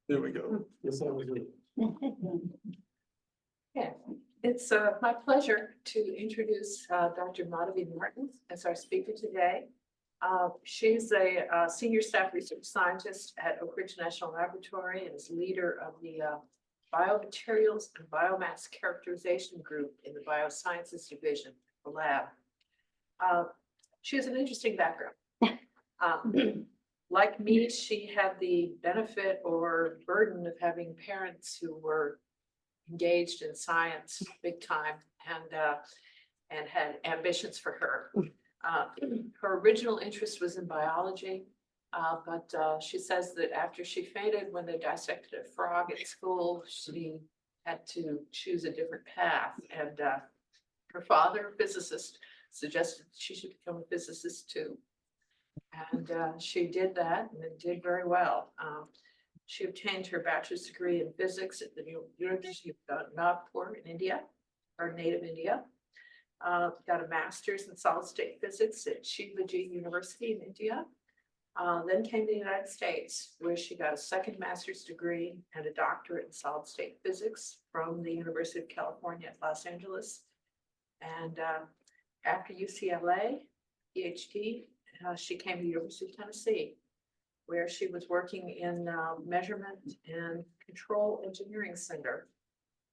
There we go. That's how we do it. Yeah, it's my pleasure to introduce Dr. Madhavi Martin as our speaker today. She's a senior staff research scientist at Oak Ridge National Laboratory and is leader of the Biomaterials and Biomass Characterization Group in the Biosciences Division, the lab. She has an interesting background. Like me, she had the benefit or burden of having parents who were engaged in science big time and had ambitions for her. Her original interest was in biology, but she says that after she fainted when they dissected a frog at school, she had to choose a different path. And her father, a physicist, suggested she should become a physicist too. And she did that and it did very well. She obtained her bachelor's degree in physics at the University of Nagpur in India, or native India. Got a master's in solid state physics at Shivaji University in India. Then came to the United States, where she got a second master's degree and a doctorate in solid state physics from the University of California at Los Angeles. And after UCLA, PhD, she came to the University of Tennessee, where she was working in measurement and control engineering center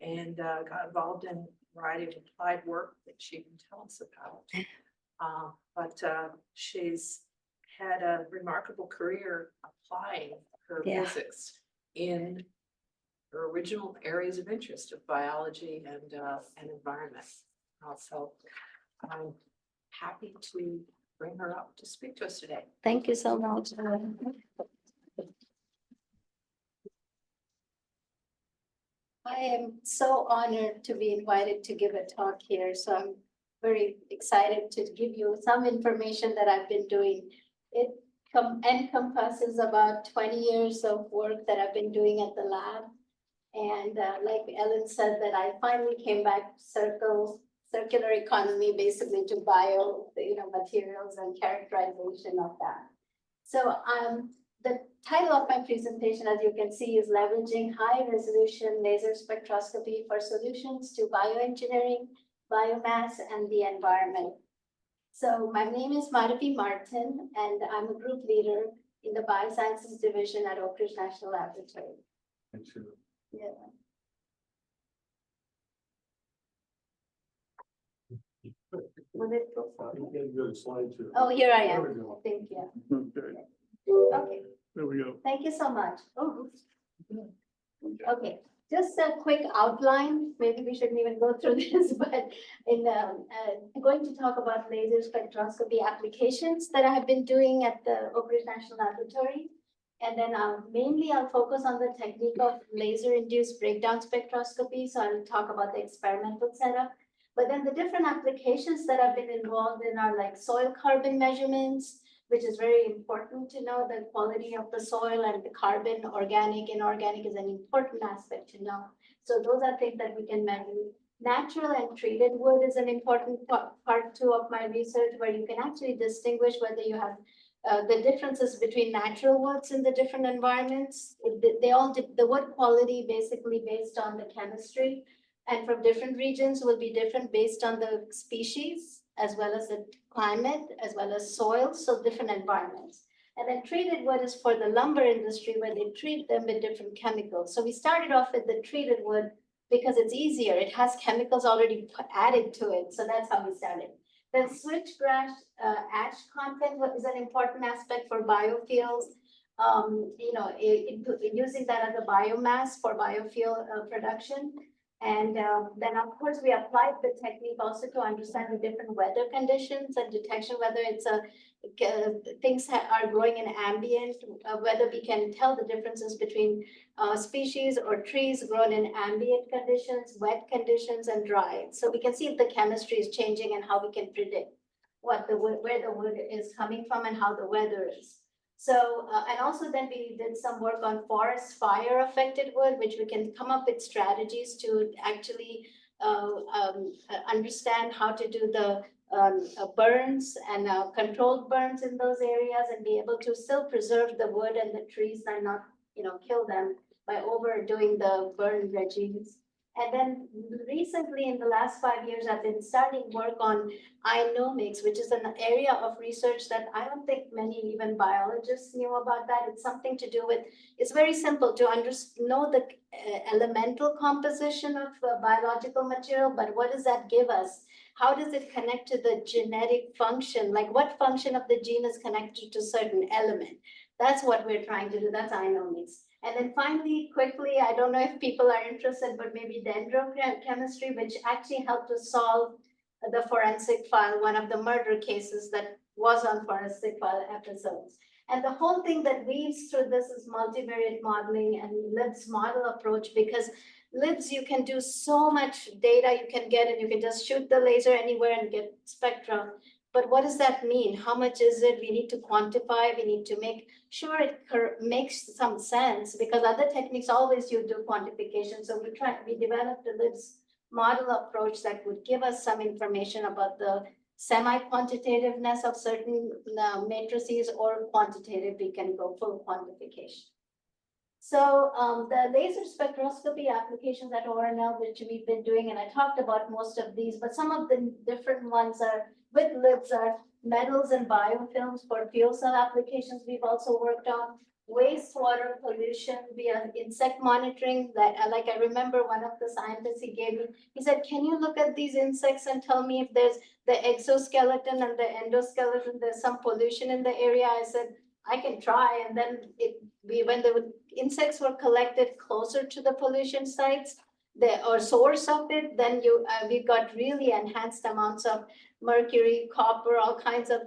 and got involved in a variety of applied work that she can tell us about. But she's had a remarkable career applying her physics in her original areas of interest of biology and environment. So I'm happy to bring her up to speak to us today. Thank you so much. I am so honored to be invited to give a talk here. So I'm very excited to give you some information that I've been doing. It encompasses about 20 years of work that I've been doing at the lab. And like Ellen said, that I finally came back circular economy, basically to materials and characterization of that. So the title of my presentation, as you can see, is Leveraging High Resolution Laser Spectroscopy for Solutions to Bioengineering, Biomass, and the Environment. So my name is Madhavi Martin, and I'm a group leader in the Biosciences Division at Oak Ridge National Laboratory. Thanks, Sheila. Yeah. Will it go forward? You can go to slide 2. Oh, here I am. There we go. Thank you. Okay, Okay, there we go. thank you so much. Oh, okay, just a quick outline. Maybe we shouldn't even go through this, but I'm going to talk about laser spectroscopy applications that I have been doing at the Oak Ridge National Laboratory. And then mainly I'll focus on the technique of laser-induced breakdown spectroscopy. So I'll talk about the experimental setup. But then the different applications that I've been involved in are like soil carbon measurements, which is very important to know the quality of the soil and the carbon, organic, inorganic is an important aspect to know. So those are things that we can measure. Natural and treated wood is an important part too of my research, where you can actually distinguish whether you have the differences between natural woods in the different environments. The wood quality basically based on the chemistry, and from different regions will be different based on the species, as well as the climate, as well as soil, so different environments. And then treated wood is for the lumber industry, where they treat them with different chemicals. So we started off with the treated wood because it's easier. It has chemicals already added to it. So that's how we started. Then switchgrass ash content is an important aspect for biofuels. Using that as a biomass for biofuel production. And then, of course, we applied the technique also to understand the different weather conditions and detection, whether it's things are growing in ambient, whether we can tell the differences between species or trees grown in ambient conditions, wet conditions, and dry. So we can see if the chemistry is changing and how we can predict where the wood is coming from and how the weather is. So, and also then we did some work on forest fire affected wood, which we can come up with strategies to actually understand how to do the burns and controlled burns in those areas and be able to still preserve the wood and the trees and not, kill them by overdoing the burn regimes. And then recently, in the last 5 years, I've been starting work on ionomics, which is an area of research that I don't think many even biologists knew about that. It's something to do with, it's very simple to know the elemental composition of biological material, but what does that give us? How does it connect to the genetic function? Like what function of the gene is connected to certain element? That's what we're trying to do. That's ionomics. And then finally, quickly, I don't know if people are interested, but maybe dendrochemistry, which actually helped to solve the forensic file, one of the murder cases that was on forensic file episodes. And the whole thing that weaves through this is multivariate modeling and LIBS model approach, because LIBS, you can do so much data you can get, and you can just shoot the laser anywhere and get spectrum. But what does that mean? How much is it? We need to quantify, we need to make sure it makes some sense, because other techniques always you do quantification. So we developed a LIBS model approach that would give us some information about the semi-quantitativeness of certain matrices, or quantitative, we can go full quantification. So the laser spectroscopy applications at ORNL, which we've been doing, and I talked about most of these, but some of the different ones are with LIBS are metals and biofilms for fuel cell applications. We've also worked on wastewater pollution via insect monitoring. Like I remember one of the scientists he gave me, he said, can you look at these insects and tell me if there's the exoskeleton and the endoskeleton, there's some pollution in the area? I said, I can try. And then when the insects were collected closer to the pollution sites, or source of it, then we got really enhanced amounts of mercury, copper, all kinds of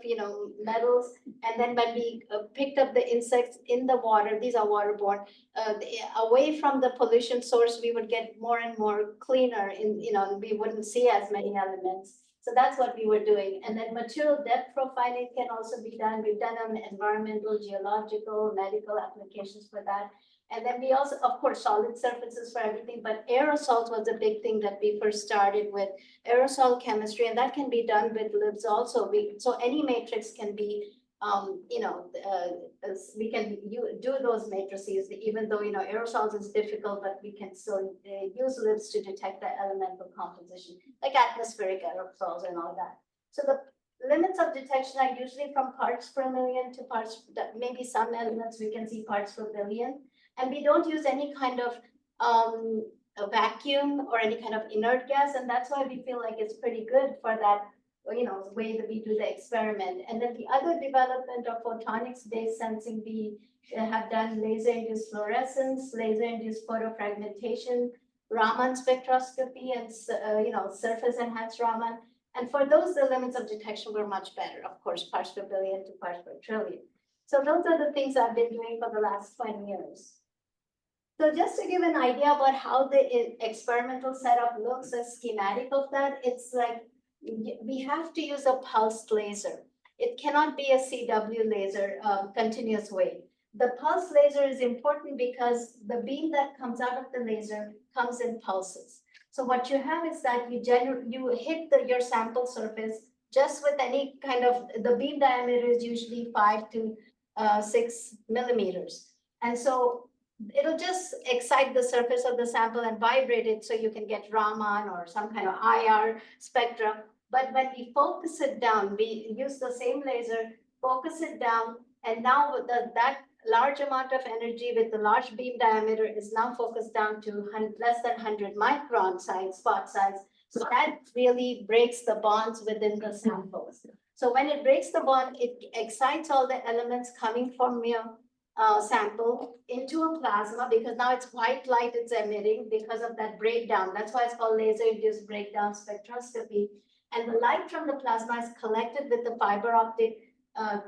metals. And then when we picked up the insects in the water, these are waterborne, away from the pollution source, we would get more and more cleaner. We wouldn't see as many elements. So that's what we were doing. And then material depth profiling can also be done. We've done environmental, geological, medical applications for that. And then we also, of course, solid surfaces for everything, but aerosols was a big thing that we first started with, aerosol chemistry, and that can be done with LIBS also. So any matrix can be, we can do those matrices, even though, aerosols is difficult, but we can still use LIBS to detect the elemental composition, like atmospheric aerosols and all that. So the limits of detection are usually from parts per million to maybe some elements we can see parts per billion. And we don't use any kind of a vacuum or any kind of inert gas. And that's why we feel like it's pretty good for that, way that we do the experiment. And then the other development of photonics-based sensing, we have done laser-induced fluorescence, laser-induced photofragmentation, Raman spectroscopy, and surface-enhanced Raman. And for those, the limits of detection were much better, of course, parts per billion to parts per trillion. So those are the things I've been doing for the last 20 years. So just to give an idea about how the experimental setup looks, a schematic of that, it's like we have to use a pulsed laser. It cannot be a CW laser, continuous wave. The pulse laser is important because the beam that comes out of the laser comes in pulses. So what you have is that you hit your sample surface just with any kind of, the beam diameter is usually 5 to 6 millimeters. And so it'll just excite the surface of the sample and vibrate it so you can get Raman or some kind of IR spectrum. But when we focus it down, we use the same laser, focus it down, and now that large amount of energy with the large beam diameter is now focused down to less than 100 micron size, spot size. So that really breaks the bonds within the samples. So when it breaks the bond, it excites all the elements coming from your sample into a plasma, because now it's white light it's emitting because of that breakdown. That's why it's called laser-induced breakdown spectroscopy. And the light from the plasma is collected with the fiber optic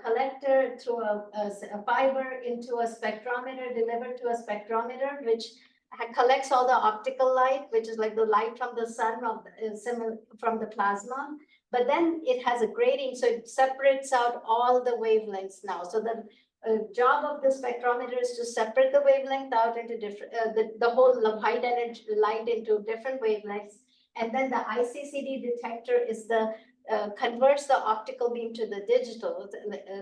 collector through a fiber into a spectrometer, delivered to a spectrometer, which collects all the optical light, which is like the light from the sun from the plasma. But then it has a grating, so it separates out all the wavelengths now. So the job of the spectrometer is to separate the wavelength out into different, the whole white energy light into different wavelengths. And then the ICCD detector is the converts the optical beam to the digital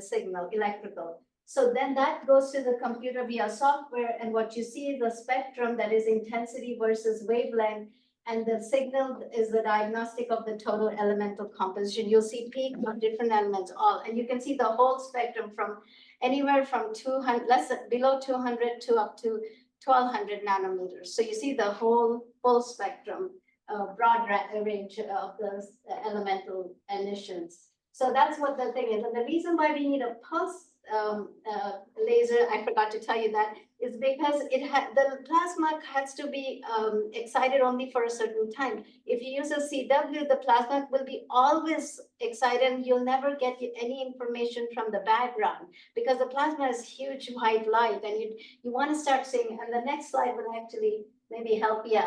signal, electrical. So then that goes to the computer via software, and what you see is the spectrum, that is intensity versus wavelength, and the signal is the diagnostic of the total elemental composition. You'll see peak on different elements, all, and you can see the whole spectrum from anywhere from 200, below 200 to up to 1200 nanometers. So you see the whole full spectrum, broad range of the elemental emissions. So that's what the thing is. And the reason why we need a pulse laser, I forgot to tell you that, is because the plasma has to be excited only for a certain time. If you use a CW, the plasma will be always excited and you'll never get any information from the background because the plasma is huge white light, and you want to start seeing, and the next slide will actually maybe help you.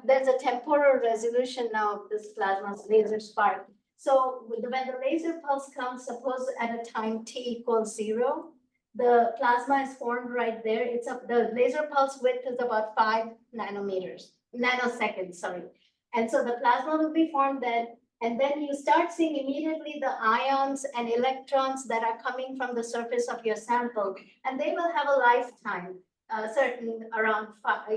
There's a temporal resolution now of this plasma's laser spark. So when the laser pulse comes, suppose at a time t equals 0, the plasma is formed right there. The laser pulse width is about 5 nanoseconds, sorry. And so the plasma will be formed then, and then you start seeing immediately the ions and electrons that are coming from the surface of your sample, and they will have a lifetime, certain around 5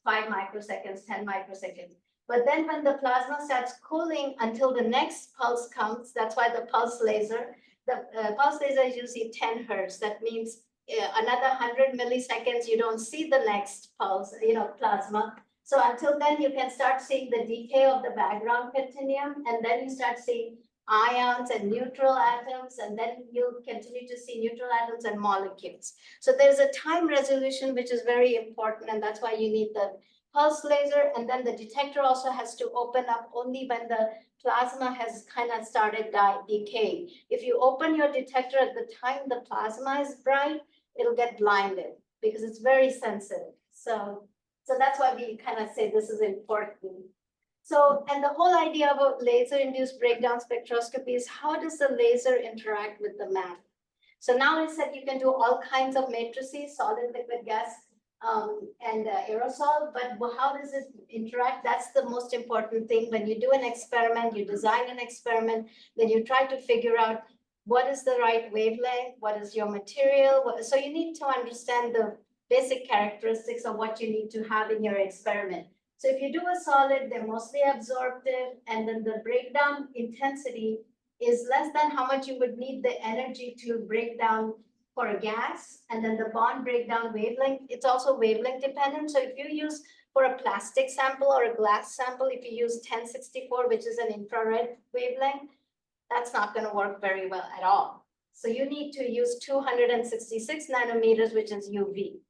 microseconds, 10 microseconds. But then when the plasma starts cooling until the next pulse comes, that's why the pulse laser is usually 10 hertz. That means another 100 milliseconds, you don't see the next pulse, plasma. So until then, you can start seeing the decay of the background continuum, and then you start seeing ions and neutral atoms, and then you'll continue to see neutral atoms and molecules. So there's a time resolution, which is very important, and that's why you need the pulse laser. And then the detector also has to open up only when the plasma has kind of started decaying. If you open your detector at the time the plasma is bright, it'll get blinded because it's very sensitive. So that's why we kind of say this is important. So, and the whole idea about laser-induced breakdown spectroscopy is how does the laser interact with the matter? So now I said you can do all kinds of matrices, solid, liquid, gas, and aerosol, but how does it interact? That's the most important thing. When you do an experiment, you design an experiment, then you try to figure out what is the right wavelength, what is your material. So you need to understand the basic characteristics of what you need to have in your experiment. So if you do a solid, they're mostly absorptive, and then the breakdown intensity is less than how much you would need the energy to break down for a gas, and then the bond breakdown wavelength, it's also wavelength dependent. So if you use for a plastic sample or a glass sample, if you use 1064, which is an infrared wavelength, that's not going to work very well at all. So you need to use 266 nanometers, which is UV.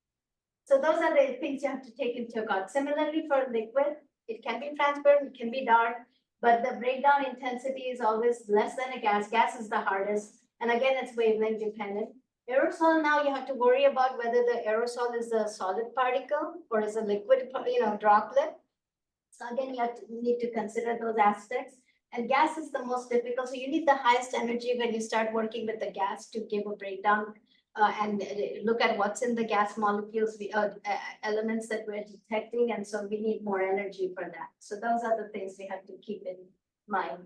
So those are the things you have to take into account. Similarly for liquid, it can be transparent, it can be dark, but the breakdown intensity is always less than a gas. Gas is the hardest. And again, it's wavelength dependent. Aerosol, now you have to worry about whether the aerosol is a solid particle or is a liquid, droplet. So again, you need to consider those aspects. And gas is the most difficult. So you need the highest energy when you start working with the gas to give a breakdown and look at what's in the gas molecules, elements that we're detecting. And so we need more energy for that. So those are the things we have to keep in mind.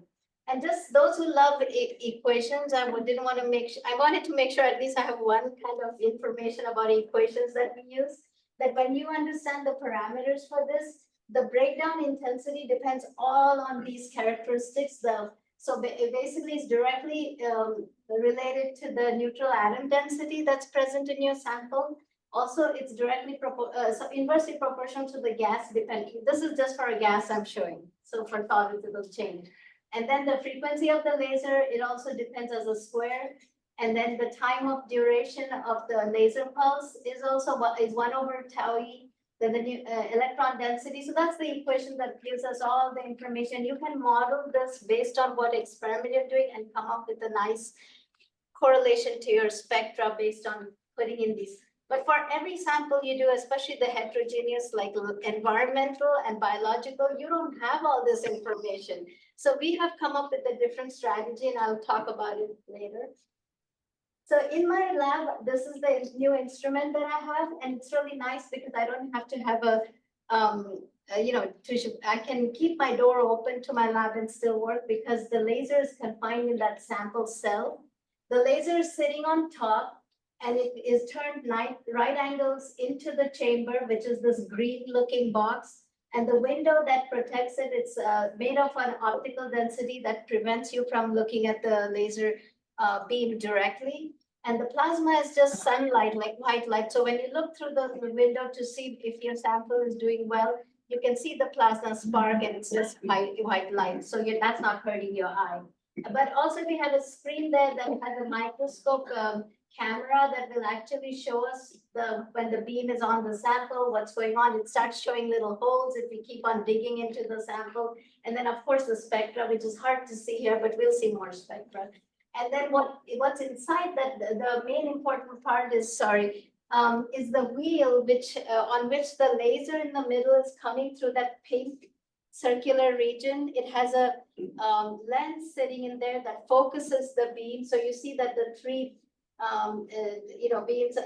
And just those who love equations, I wanted to make sure at least I have one kind of information about equations that we use, that when you understand the parameters for this, the breakdown intensity depends all on these characteristics. So basically it's directly related to the neutral atom density that's present in your sample. Also, it's directly inversely proportional to the gas depending. This is just for a gas I'm showing. So for solids, it will change. And then the frequency of the laser, it also depends as a square. And then the time of duration of the laser pulse is also 1/τe, then the new electron density. So that's the equation that gives us all the information. You can model this based on what experiment you're doing and come up with a nice correlation to your spectra based on putting in these. But for every sample you do, especially the heterogeneous, like environmental and biological, you don't have all this information. So we have come up with a different strategy, and I'll talk about it later. So in my lab, this is the new instrument that I have, and it's really nice because I don't have to have I can keep my door open to my lab and still work because the laser is confined in that sample cell. The laser is sitting on top, and it is turned right angles into the chamber, which is this green looking box. And the window that protects it, it's made of an optical density that prevents you from looking at the laser beam directly. And the plasma is just sunlight, like white light. So when you look through the window to see if your sample is doing well, you can see the plasma spark and it's just white light. So that's not hurting your eye. But also we have a screen there that has a microscope camera that will actually show us when the beam is on the sample, what's going on. It starts showing little holes if we keep on digging into the sample. And then of course the spectra, which is hard to see here, but we'll see more spectra. And then what's inside that, the main important part is, is the wheel on which the laser in the middle is coming through that pink circular region. It has a lens sitting in there that focuses the beam. So you see that the three beams,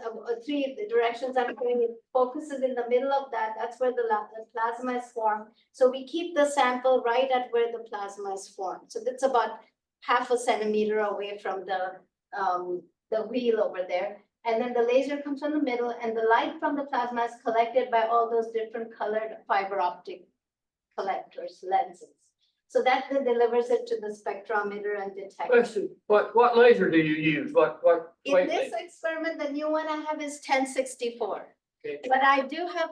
three directions I'm going, it focuses in the middle of that. That's where the plasma is formed. So we keep the sample right at where the plasma is formed. So that's about 0.5 centimeter away from the wheel over there. And then the laser comes from the middle, and the light from the plasma is collected by all those different colored fiber optic collectors, lenses. So that delivers it to the spectrometer and detector. Question, what laser do you use? What In this wavelength? experiment, the new one I have is 1064. Okay. But I do have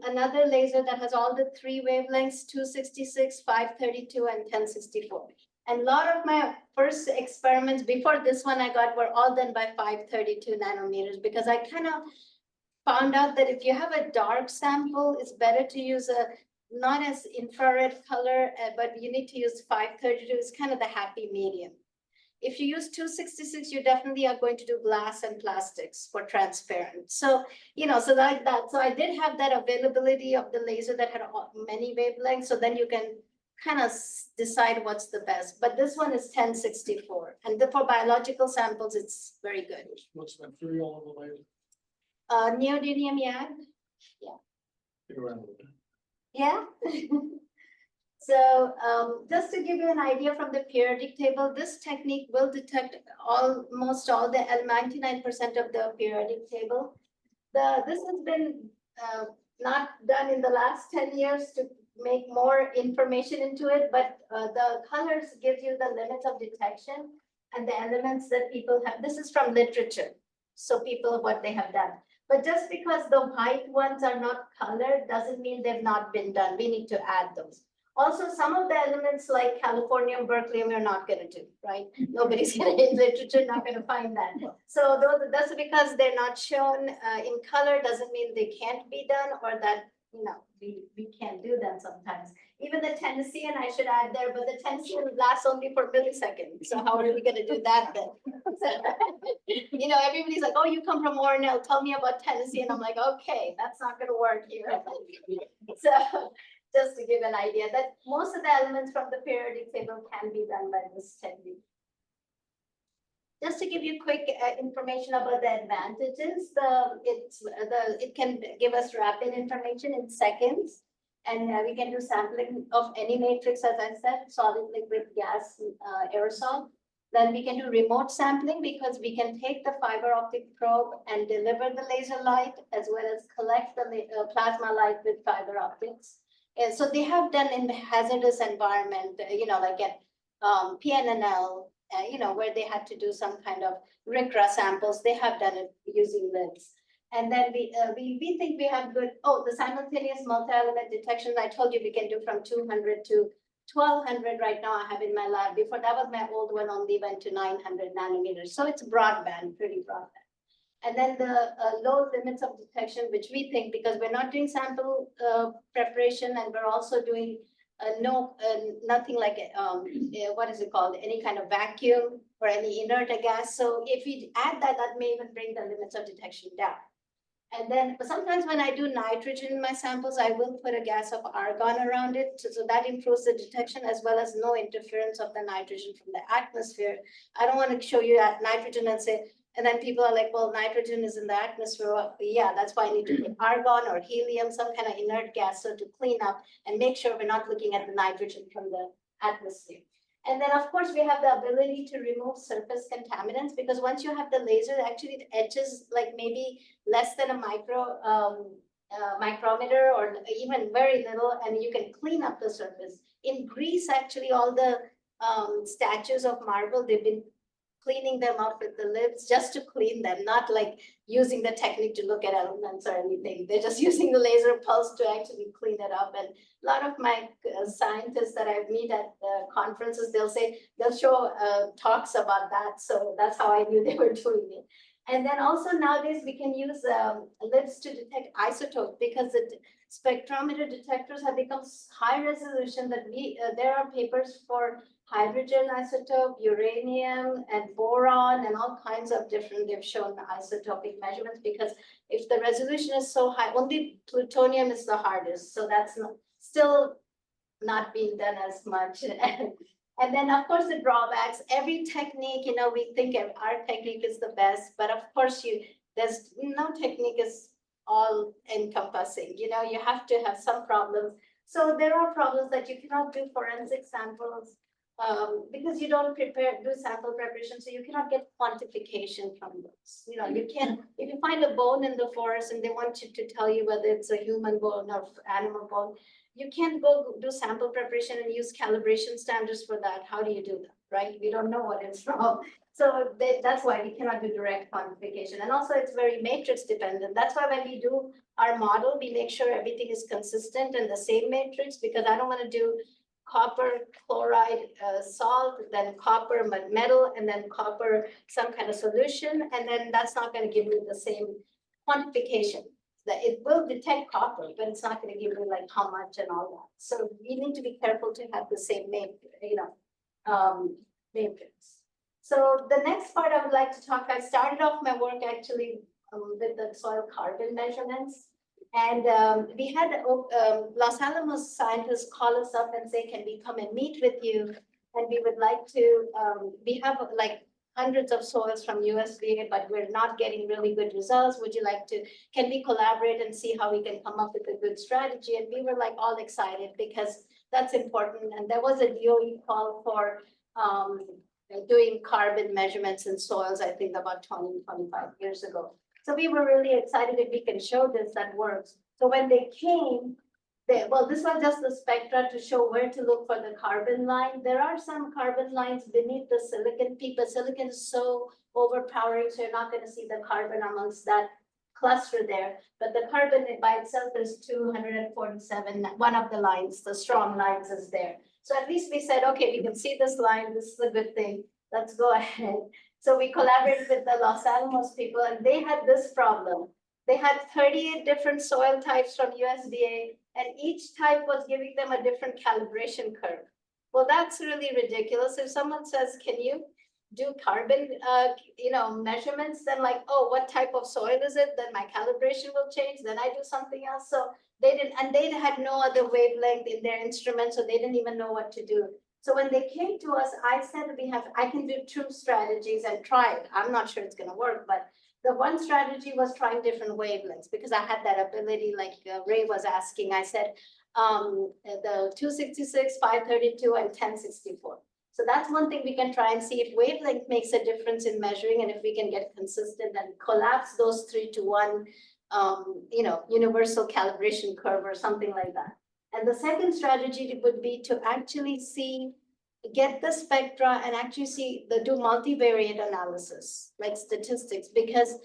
another laser that has all the three wavelengths, 266, 532, and 1064. And a lot of my first experiments before this one I got were all done by 532 nanometers, because I kind of found out that if you have a dark sample, it's better to use a not as infrared color, but you need to use 532. It's kind of the happy medium. If you use 266, you definitely are going to do glass and plastics for transparent. So, so like that. So I did have that availability of the laser that had many wavelengths. So then you can kind of decide what's the best. But this one is 1064. And for biological samples, it's very good. What's the material of the laser? Neodymium YAG. Get around with it. Yeah. So just to give you an idea from the periodic table, this technique will detect almost all the 99% of the periodic table. This has been not done in the last 10 years to make more information into it, but the colors give you the limits of detection and the elements that people have. This is from literature. So what they have done. But just because the white ones are not colored doesn't mean they've not been done. We need to add those. Also, some of the elements like californium, berkelium, we're not going to do, right? Nobody's going to, in literature, not going to find that. So that's because they're not shown in color doesn't mean they can't be done, or that, we can't do them sometimes. Even the Tennessean, I should add there, but the Tennessean lasts only for milliseconds. So how are we going to do that then? So, everybody's like, oh, you come from ORNL, tell me about Tennessee. And I'm like, okay, that's not going to work here. So just to give an idea that most of the elements from the periodic table can be done by this technique. Just to give you quick information about the advantages, it can give us rapid information in seconds, and we can do sampling of any matrix, as I said, solid, liquid, gas, aerosol. Then we can do remote sampling because we can take the fiber optic probe and deliver the laser light, as well as collect the plasma light with fiber optics. And so they have done in the hazardous environment, like at PNNL, where they had to do some kind of RCRA samples. They have done it using LIBS. And then we think we have good, the simultaneous multi-element detection, I told you we can do from 200 to 1200 right now I have in my lab. Before that was my old one, only went to 900 nanometers. So it's broadband, pretty broadband. And then the low limits of detection, which we think, because we're not doing sample preparation, and we're also doing nothing like, what is it called? Any kind of vacuum or any inert gas. So if we add that, that may even bring the limits of detection down. And then sometimes when I do nitrogen in my samples, I will put a gas of argon around it. So that improves the detection, as well as no interference of the nitrogen from the atmosphere. I don't want to show you that nitrogen and say, and then people are like, well, nitrogen is in the atmosphere. Well, yeah, that's why I need to put argon or helium, some kind of inert gas, so to clean up and make sure we're not looking at the nitrogen from the atmosphere. And then, of course, we have the ability to remove surface contaminants, because once you have the laser, actually it etches like maybe less than a micrometer or even very little, and you can clean up the surface. In Greece, actually, all the statues of marble, they've been cleaning them up with the LIBS just to clean them, not like using the technique to look at elements or anything. They're just using the laser pulse to actually clean it up. And a lot of my scientists that I meet at conferences, they'll show talks about that. So that's how I knew they were doing it. And then also nowadays we can use LIBS to detect isotope, because the spectrometer detectors have become high resolution that there are papers for hydrogen isotope, uranium, and boron, and all kinds of different, they've shown isotopic measurements, because if the resolution is so high, only plutonium is the hardest. So that's still not being done as much. And then, of course, the drawbacks, every technique, we think our technique is the best, but of course, there's no technique is all encompassing. You have to have some problems. So there are problems that you cannot do forensic samples because you don't do sample preparation, so you cannot get quantification from those. You can't, if you find a bone in the forest and they want you to tell you whether it's a human bone or animal bone, you can't go do sample preparation and use calibration standards for that. How do you do that, right? We don't know what it's from. So that's why we cannot do direct quantification. And also it's very matrix dependent. That's why when we do our model, we make sure everything is consistent and the same matrix, because I don't want to do copper chloride salt, then copper metal, and then copper some kind of solution. And then that's not going to give me the same quantification. That it will detect copper, but it's not going to give me like how much and all that. So we need to be careful to have the same matrix. So the next part I would like to talk, I started off my work actually with the soil carbon measurements. And we had Los Alamos scientists call us up and say, can we come and meet with you? And we would like to, we have like hundreds of soils from USDA, but we're not getting really good results. Would you like to, can we collaborate and see how we can come up with a good strategy? And we were like all excited because that's important. And there was a DOE call for doing carbon measurements in soils, I think about 20, 25 years ago. So we were really excited if we can show this, that works. So when they came, well, this was just the spectra to show where to look for the carbon line. There are some carbon lines beneath the silicon peak, but silicon is so overpowering, so you're not going to see the carbon amongst that cluster there. But the carbon by itself is 247. One of the lines, the strong lines, is there. So at least we said, okay, we can see this line. This is a good thing. Let's go ahead. So we collaborated with the Los Alamos people, and they had this problem. They had 38 different soil types from USDA, and each type was giving them a different calibration curve. Well, that's really ridiculous. If someone says, can you do carbon measurements, then like, oh, what type of soil is it? Then my calibration will change. Then I do something else. So they didn't, and they had no other wavelength in their instrument, so they didn't even know what to do. So when they came to us, I said, I can do two strategies and try it. I'm not sure it's going to work, but the one strategy was trying different wavelengths, because I had that ability, like Ray was asking. I said the 266, 532, and 1064. So that's one thing we can try and see if wavelength makes a difference in measuring, and if we can get consistent and collapse those three to one, universal calibration curve or something like that. And the second strategy would be to actually get the spectra and actually do multivariate analysis, like statistics, because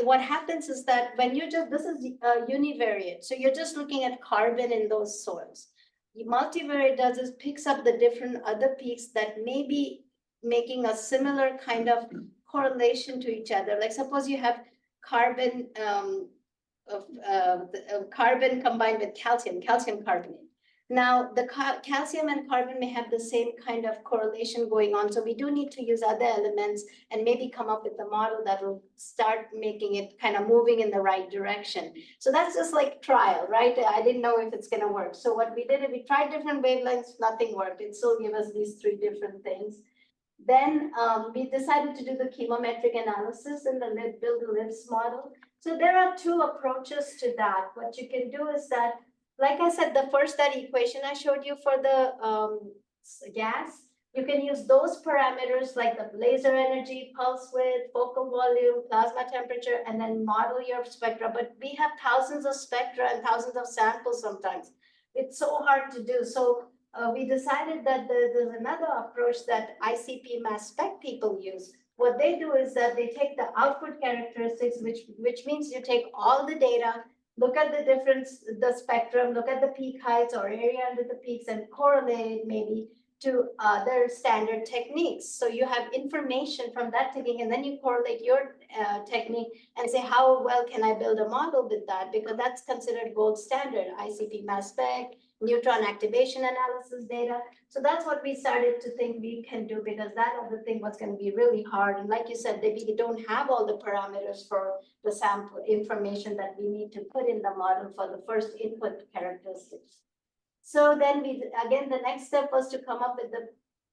what happens is that when this is univariate, so you're just looking at carbon in those soils. Multivariate does is picks up the different other peaks that may be making a similar kind of correlation to each other. Like suppose you have carbon carbon combined with calcium carbonate. Now, the calcium and carbon may have the same kind of correlation going on. So we do need to use other elements and maybe come up with a model that will start making it kind of moving in the right direction. So that's just like trial, right? I didn't know if it's going to work. So what we did is we tried different wavelengths, nothing worked. It still gave us these three different things. Then we decided to do the chemometric analysis and build the LIBS model. So there are two approaches to that. What you can do is that, like I said, that equation I showed you for the gas, You can use those parameters like the laser energy, pulse width, focal volume, plasma temperature, and then model your spectra. But we have thousands of spectra and thousands of samples sometimes. It's so hard to do. So we decided that there's another approach that ICP mass spec people use. What they do is that they take the output characteristics, which means you take all the data, look at the difference, the spectrum, look at the peak heights or area under the peaks, and correlate it maybe to other standard techniques. So you have information from that technique, and then you correlate your technique and say, how well can I build a model with that? Because that's considered gold standard, ICP mass spec, neutron activation analysis data. So that's what we started to think we can do, because that other thing was going to be really hard. And like you said, we don't have all the parameters for the sample information that we need to put in the model for the first input characteristics. So then again, the next step was to come up with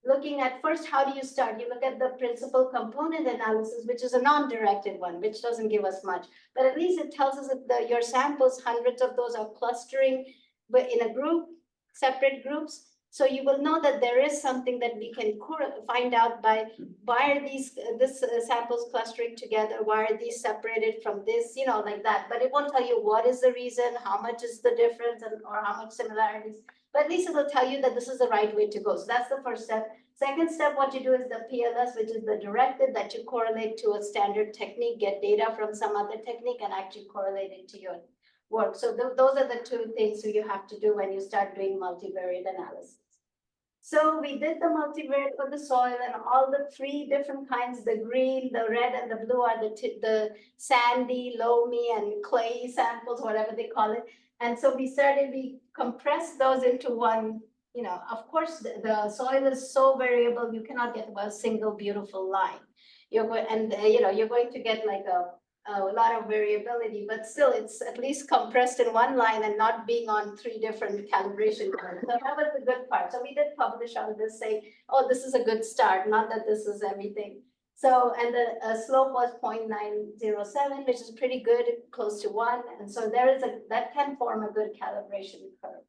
looking at first, how do you start? You look at the principal component analysis, which is a non-directed one, which doesn't give us much, but at least it tells us that your samples, hundreds of those are clustering in a group, separate groups. So you will know that there is something that we can find out by why are these samples clustering together? Why are these separated from this? Like that. But it won't tell you what is the reason, how much is the difference, or how much similarities. But at least it will tell you that this is the right way to go. So that's the first step. Second step, what you do is the PLS, which is the directed, that you correlate to a standard technique, get data from some other technique, and actually correlate it to your work. So those are the two things you have to do when you start doing multivariate analysis. So we did the multivariate for the soil, and all the three different kinds, the green, the red, and the blue are the sandy, loamy, and clay samples, whatever they call it. And so we compressed those into one. Of course, the soil is so variable, you cannot get a single beautiful line. You're going to get like a lot of variability, but still it's at least compressed in one line and not being on three different calibration curves. So that was the good part. So we did publish on this, saying, oh, this is a good start, not that this is everything. So, and the slope was 0.907, which is pretty good, close to 1. And so that can form a good calibration curve.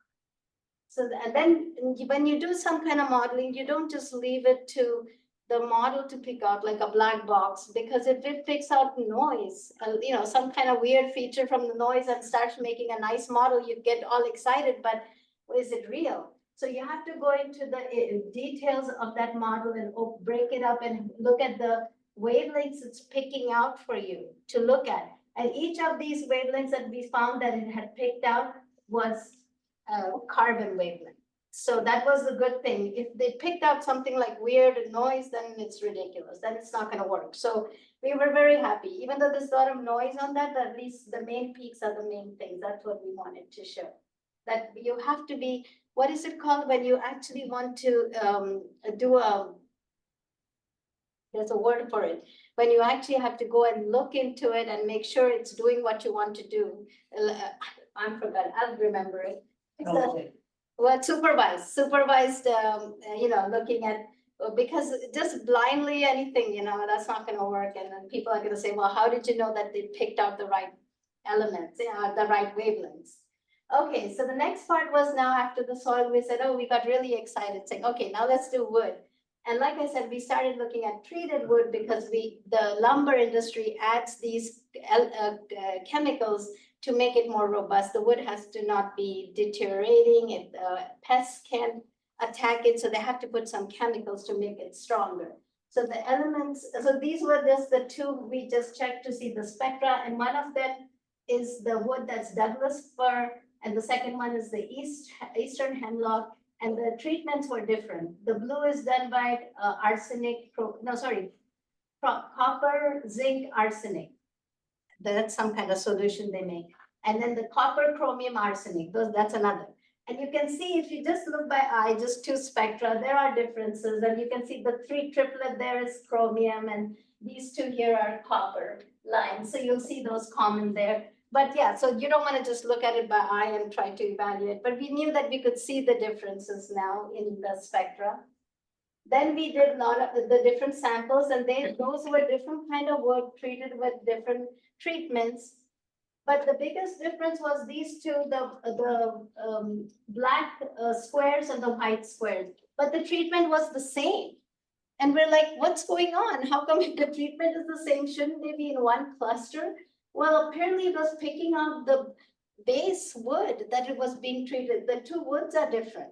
So, and then when you do some kind of modeling, you don't just leave it to the model to pick out like a black box, because if it picks out noise, some kind of weird feature from the noise and starts making a nice model, you get all excited, but is it real? So you have to go into the details of that model and break it up and look at the wavelengths it's picking out for you to look at. And each of these wavelengths that we found that it had picked out was carbon wavelength. So that was the good thing. If they picked out something like weird noise, then it's ridiculous. Then it's not going to work. So we were very happy. Even though there's a lot of noise on that, but at least the main peaks are the main things. That's what we wanted to show. That you have to be, what is it called when you actually want to there's a word for it. When you actually have to go and look into it and make sure it's doing what you want to do. I forgot, I'll remember it. Well, supervised, looking at, because just blindly anything, that's not going to work. And then people are going to say, well, how did you know that they picked out the right elements, the right wavelengths? Okay, so the next part was now after the soil, we said, oh, we got really excited, saying, okay, now let's do wood. And like I said, we started looking at treated wood because the lumber industry adds these chemicals to make it more robust. The wood has to not be deteriorating. Pests can attack it, so they have to put some chemicals to make it stronger. So the elements, so these were just the two we just checked to see the spectra, and one of them is the wood that's Douglas fir, and the second one is the eastern hemlock, and the treatments were different. The blue is done by copper, zinc, arsenic. That's some kind of solution they make. And then the copper, chromium, arsenic, that's another. And you can see, if you just look by eye, just two spectra, there are differences. And you can see the three triplet there is chromium, and these two here are copper lines. So you'll see those common there. But yeah, so you don't want to just look at it by eye and try to evaluate. But we knew that we could see the differences now in the spectra. Then we did a lot of the different samples, and those were different kind of wood treated with different treatments. But the biggest difference was these two, the black squares and the white squares. but the treatment was the same. And we're like, what's going on? How come if the treatment is the same, shouldn't they be in one cluster? Well, apparently it was picking up the base wood that it was being treated. The two woods are different.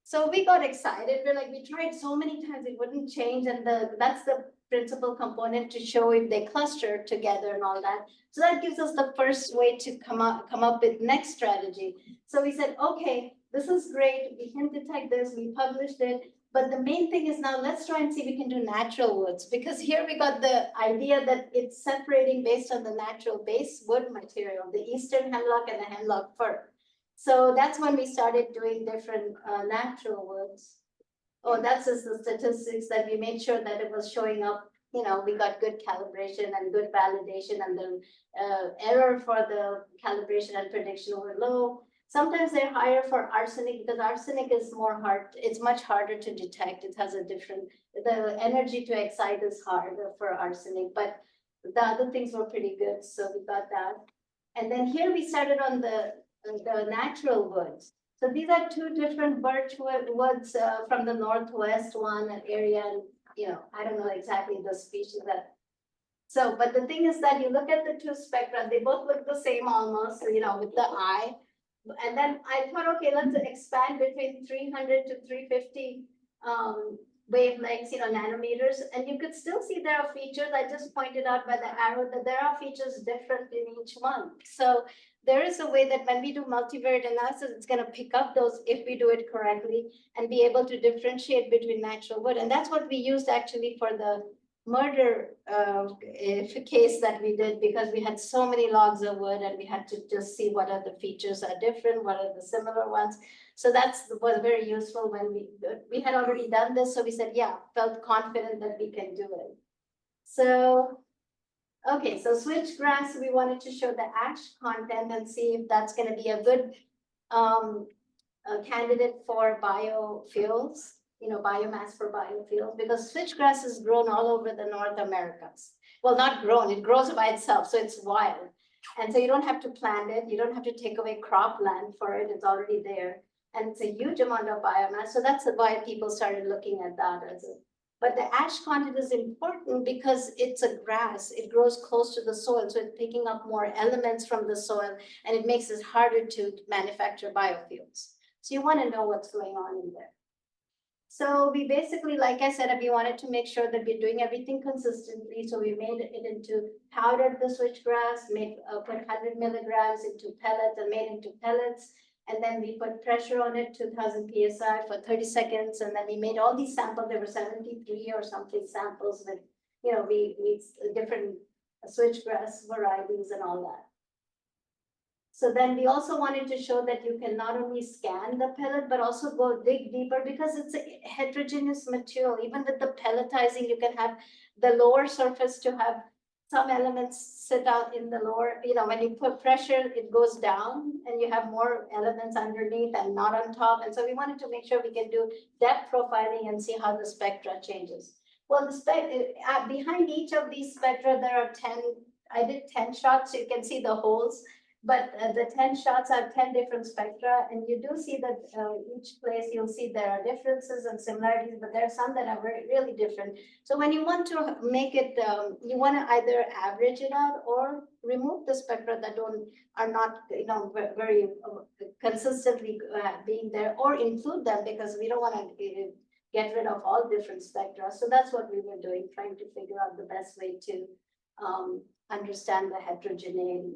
So we got excited. We're like, we tried so many times, it wouldn't change. And that's the principal component to show if they cluster together and all that. So that gives us the first way to come up with next strategy. So we said, okay, this is great. We can detect this. We published it. But the main thing is now let's try and see if we can do natural woods, because here we got the idea that it's separating based on the natural base wood material, the eastern hemlock and the hemlock fir. So that's when we started doing different natural woods. Oh, that's just the statistics that we made sure that it was showing up. You know, we got good calibration and good validation, and the error for the calibration and prediction were low. Sometimes they're higher for arsenic because arsenic is it's much harder to detect. It has a different, the energy to excite is harder for arsenic, but the other things were pretty good. So we got that. And then here we started on the natural woods. So these are two different birch woods from the Northwest one area. And, you know, I don't know exactly the species that. So, but the thing is that you look at the two spectra, they both look the same almost, you know, with the eye. And then I thought, okay, let's expand between 300 to 350 wavelengths, you know, nanometers. And you could still see there are features. I just pointed out by the arrow that there are features different in each one. So there is a way that when we do multivariate analysis, it's going to pick up those if we do it correctly and be able to differentiate between natural wood. And that's what we used actually for the murder case that we did, because we had so many logs of wood and we had to just see what are the features are different, what are the similar ones. So was very useful when we had already done this. So we said, yeah, felt confident that we can do it. So, okay, so switchgrass, we wanted to show the ash content and see if that's going to be a good candidate for biofuels. You know, biomass for biofuels, because switchgrass is grown all over the North Americas. Well, not grown, it grows by itself, so it's wild. And so you don't have to plant it, you don't have to take away cropland for it, it's already there. And it's a huge amount of biomass, so that's why people started looking at that as a. But the ash content is important because it's a grass, it grows close to the soil, so it's picking up more elements from the soil, and it makes it harder to manufacture biofuels. So you want to know what's going on in there. So we basically, like I said, we wanted to make sure that we're doing everything consistently. So we made it into powdered the switchgrass, put 100 milligrams into pellets and made into pellets. And then we put pressure on it, 2000 PSI for 30 seconds. And then we made all these samples. There were 73 or something samples with, you know, we different switchgrass varieties and all that. So then we also wanted to show that you can not only scan the pellet, but also go dig deeper, because it's a heterogeneous material. Even with the pelletizing, you can have the lower surface to have some elements sit out in the lower, you know, when you put pressure, it goes down and you have more elements underneath and not on top. And so we wanted to make sure we can do depth profiling and see how the spectra changes. Well, behind each of these spectra, there are 10, I did 10 shots, so you can see the holes. But the 10 shots are 10 different spectra, and you do see that each place you'll see there are differences and similarities, but there are some that are really different. So when you want to make it, you want to either average it out or remove the spectra that are not, you know, very consistently being there, or include them, because we don't want to get rid of all different spectra. So that's what we were doing, trying to figure out the best way to understand the heterogeneity.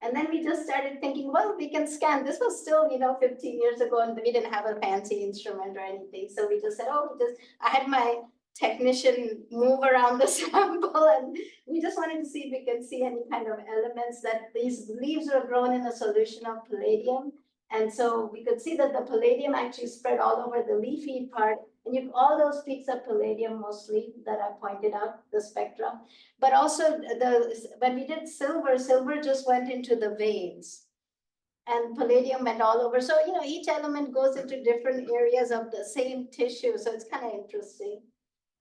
And then we just started thinking, well, we can scan. This was still, you know, 15 years ago, and we didn't have a fancy instrument or anything. So we just said, oh, I had my technician move around the sample, and we just wanted to see if we can see any kind of elements that these leaves were grown in a solution of palladium. And so we could see that the palladium actually spread all over the leafy part. And all those peaks of palladium mostly that I pointed out, the spectra. But also when we did silver just went into the veins. And palladium went all over. So, you know, each element goes into different areas of the same tissue. So it's kind of interesting.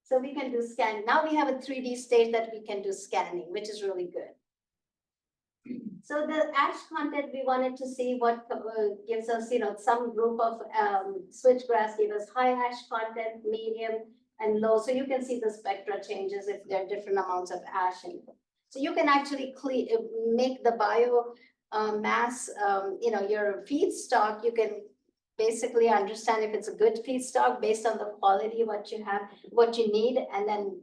So we can do scanning. Now we have a 3D stage that we can do scanning, which is really good. So the ash content, we wanted to see what gives us, some group of switchgrass gave us high ash content, medium, and low. So you can see the spectra changes if there are different amounts of ash in them. So you can actually make the biomass, your feedstock, you can basically understand if it's a good feedstock based on the quality, what you need, and then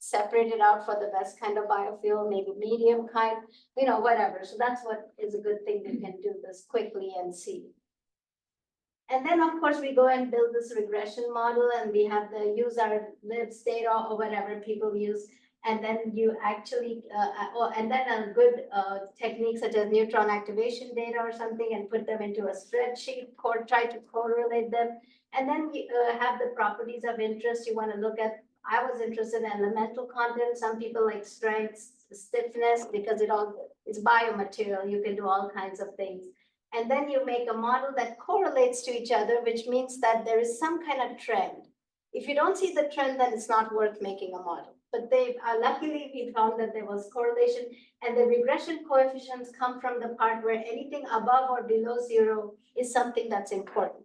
separate it out for the best kind of biofuel, maybe medium kind, whatever. So that's what is a good thing. We can do this quickly and see. And then, of course, we go and build this regression model, and we have the use our LIBS data or whatever people use. And then you actually, and then a good technique such as neutron activation data or something, and put them into a spreadsheet, try to correlate them. And then we have the properties of interest. You want to look at, I was interested in elemental content. Some people like strength, stiffness, because it's biomaterial. You can do all kinds of things. And then you make a model that correlates to each other, which means that there is some kind of trend. If you don't see the trend, then it's not worth making a model. But luckily, we found that there was correlation, and the regression coefficients come from the part where anything above or below 0 is something that's important.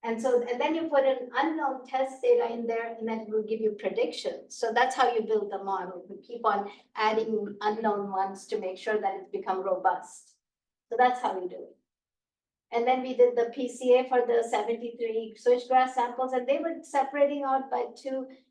And then you put an unknown test data in there, and then it will give you predictions. So that's how you build the model. You keep on adding unknown ones to make sure that it's become robust. So that's how we do it. And then we did the PCA for the 73 switchgrass samples, and they were separating out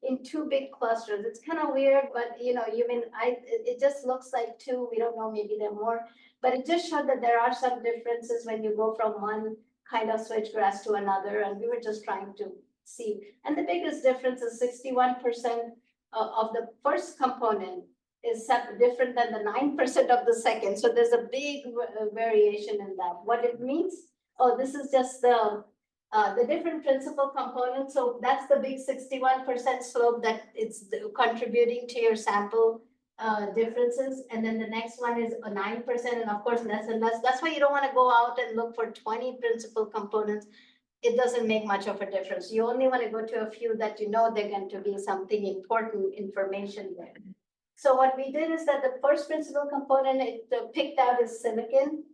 in two big clusters. It's kind of weird, but it just looks like two. We don't know, maybe there are more, but it just showed that there are some differences when you go from one kind of switchgrass to another, and we were just trying to see. And the biggest difference is 61% of the first component is different than the 9% of the second. So there's a big variation in that. What it means, this is just the different principal components. So that's the big 61% slope that it's contributing to your sample differences. And then the next one is a 9%, and of course less and less. That's why you don't want to go out and look for 20 principal components. It doesn't make much of a difference. You only want to go to a few that they're going to be something important information there. So what we did is that the first principal component it picked out is silicon,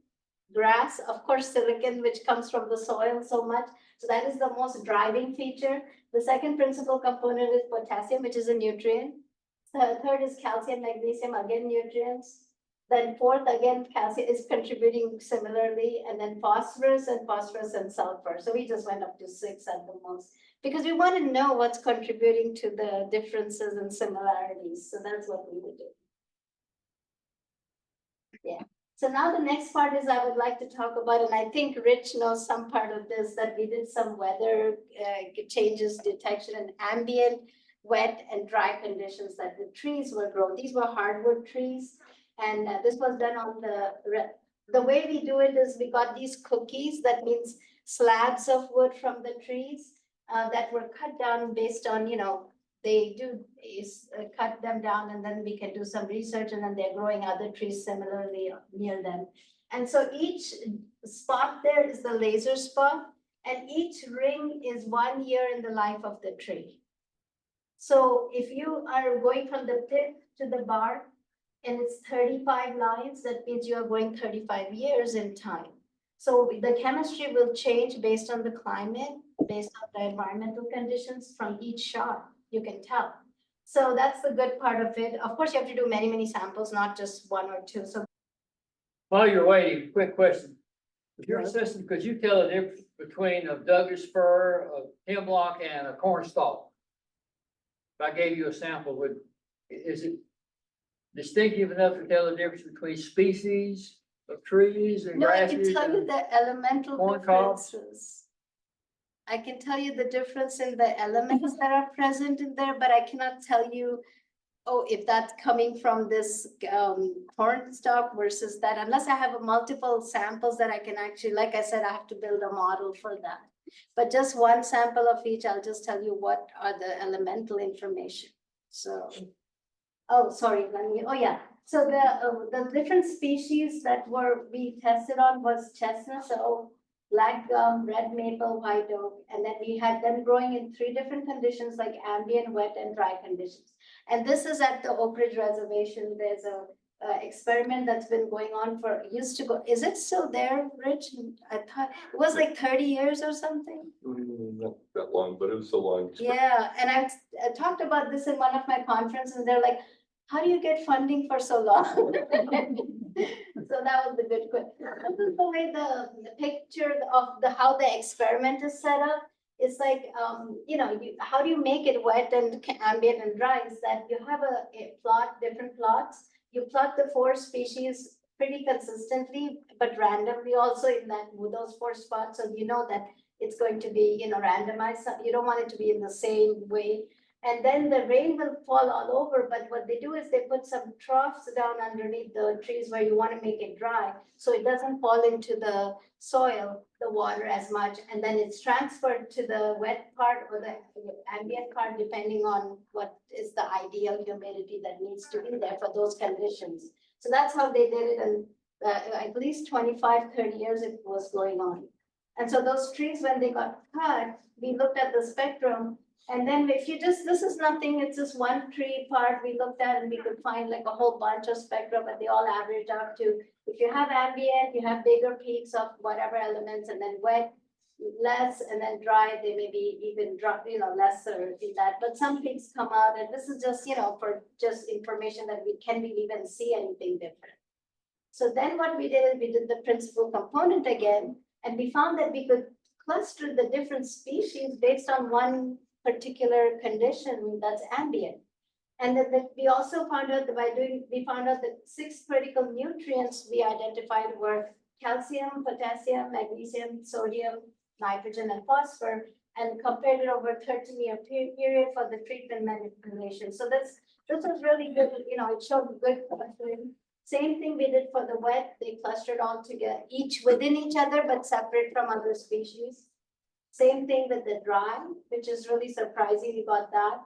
grass, of course, silicon, which comes from the soil so much. So that is the most driving feature. The second principal component is potassium, which is a nutrient. The third is calcium, magnesium, again, nutrients. Then fourth, again, calcium is contributing similarly, and then phosphorus and sulfur. So we just went up to 6 at the most, because we want to know what's contributing to the differences and similarities. So that's what we would do. Yeah. So now the next part is I would like to talk about, and I think Rich knows some part of this, that we did some weather changes detection in ambient, wet, and dry conditions that the trees were grown. These were hardwood trees. And this was done on the way we do it is we got these cookies, that means slabs of wood from the trees that were cut down based on, they do cut them down, and then we can do some research, and then they're growing other trees similarly near them. And so each spot there is the laser spot, and each ring is 1 year in the life of the tree. So if you are going from the tip to the bark, and it's 35 lines, that means you are going 35 years in time. So the chemistry will change based on the climate, based on the environmental conditions from each shot, you can tell. So that's the good part of it. Of course, you have to do many, many samples, not just 1 or 2. So While you're waiting, quick question. With your system, could you tell the difference between a Douglas fir, a hemlock, and a corn stalk? If I gave you a sample, is it distinctive enough to tell the difference between species of trees and no, I grasses? can tell you the elemental corn cobs? differences. I can tell you the difference in the elements that are present in there, but I cannot tell you, if that's coming from this corn stalk versus that, unless I have multiple samples that I can actually, like I said, I have to build a model for that. But just one sample of each, I'll just tell you what are the elemental information. So, sorry, so the different species that we tested on was chestnut, so black gum, red maple, white oak, and then we had them growing in 3 different conditions, like ambient, wet, and dry conditions. And this is at the Oak Ridge Reservation. There's a experiment that's been going on used to go, is it still there, Rich? I thought, it was like 30 years or something. Not that long, but it was a long. Yeah, and I talked about this in one of my conferences, they're like, how do you get funding for so long? So that was the good question. This is the way the picture of how the experiment is set up. It's like, how do you make it wet and ambient and dry is that you have a plot, different plots. You plot the 4 species pretty consistently, but randomly also in those 4 spots. So you know that it's going to be, randomized. So you don't want it to be in the same way. And then the rain will fall all over, but what they do is they put some troughs down underneath the trees where you want to make it dry, so it doesn't fall into the soil, the water as much, and then it's transferred to the wet part or the ambient part, depending on what is the ideal humidity that needs to be there for those conditions. So that's how they did it, and at least 25, 30 years it was going on. And so those trees, when they got cut, we looked at the spectrum. And then if you this is nothing, it's just one tree part we looked at, and we could find like a whole bunch of spectra, but they all average out to, if you have ambient, you have bigger peaks of whatever elements, and then wet, less, and then dry, they may be even drop, lesser in that. But some peaks come out, and this is just, for just information that can we even see anything different. So then what we did is we did the principal component again, and we found that we could cluster the different species based on one particular condition that's ambient. And then we also found out that we found out that 6 critical nutrients we identified were calcium, potassium, magnesium, sodium, nitrogen, and phosphor, and compared it over a 13-year period for the treatment manipulation. So this was really good, it showed good clustering. Same thing we did for the wet, they clustered all together, each within each other, but separate from other species. Same thing with the dry, which is really surprising, we got that.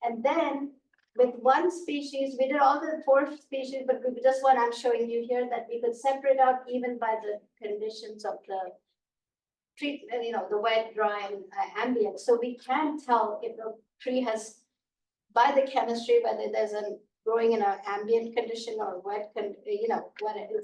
And then with one species, we did all the 4 species, but we just what I'm showing you here, that we could separate out even by the conditions of the treatment, the wet, dry, and ambient. So we can tell if the tree has, by the chemistry, whether there's a growing in an ambient condition or wet,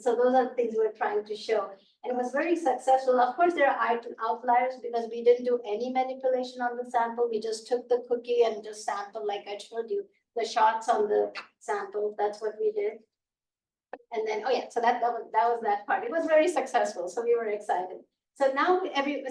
so those are the things we're trying to show. And it was very successful. Of course, there are outliers because we didn't do any manipulation on the sample. We just took the cookie and just sampled, like I showed you, the shots on the sample. That's what we did. And then, so that was that part. It was very successful, so we were excited. So now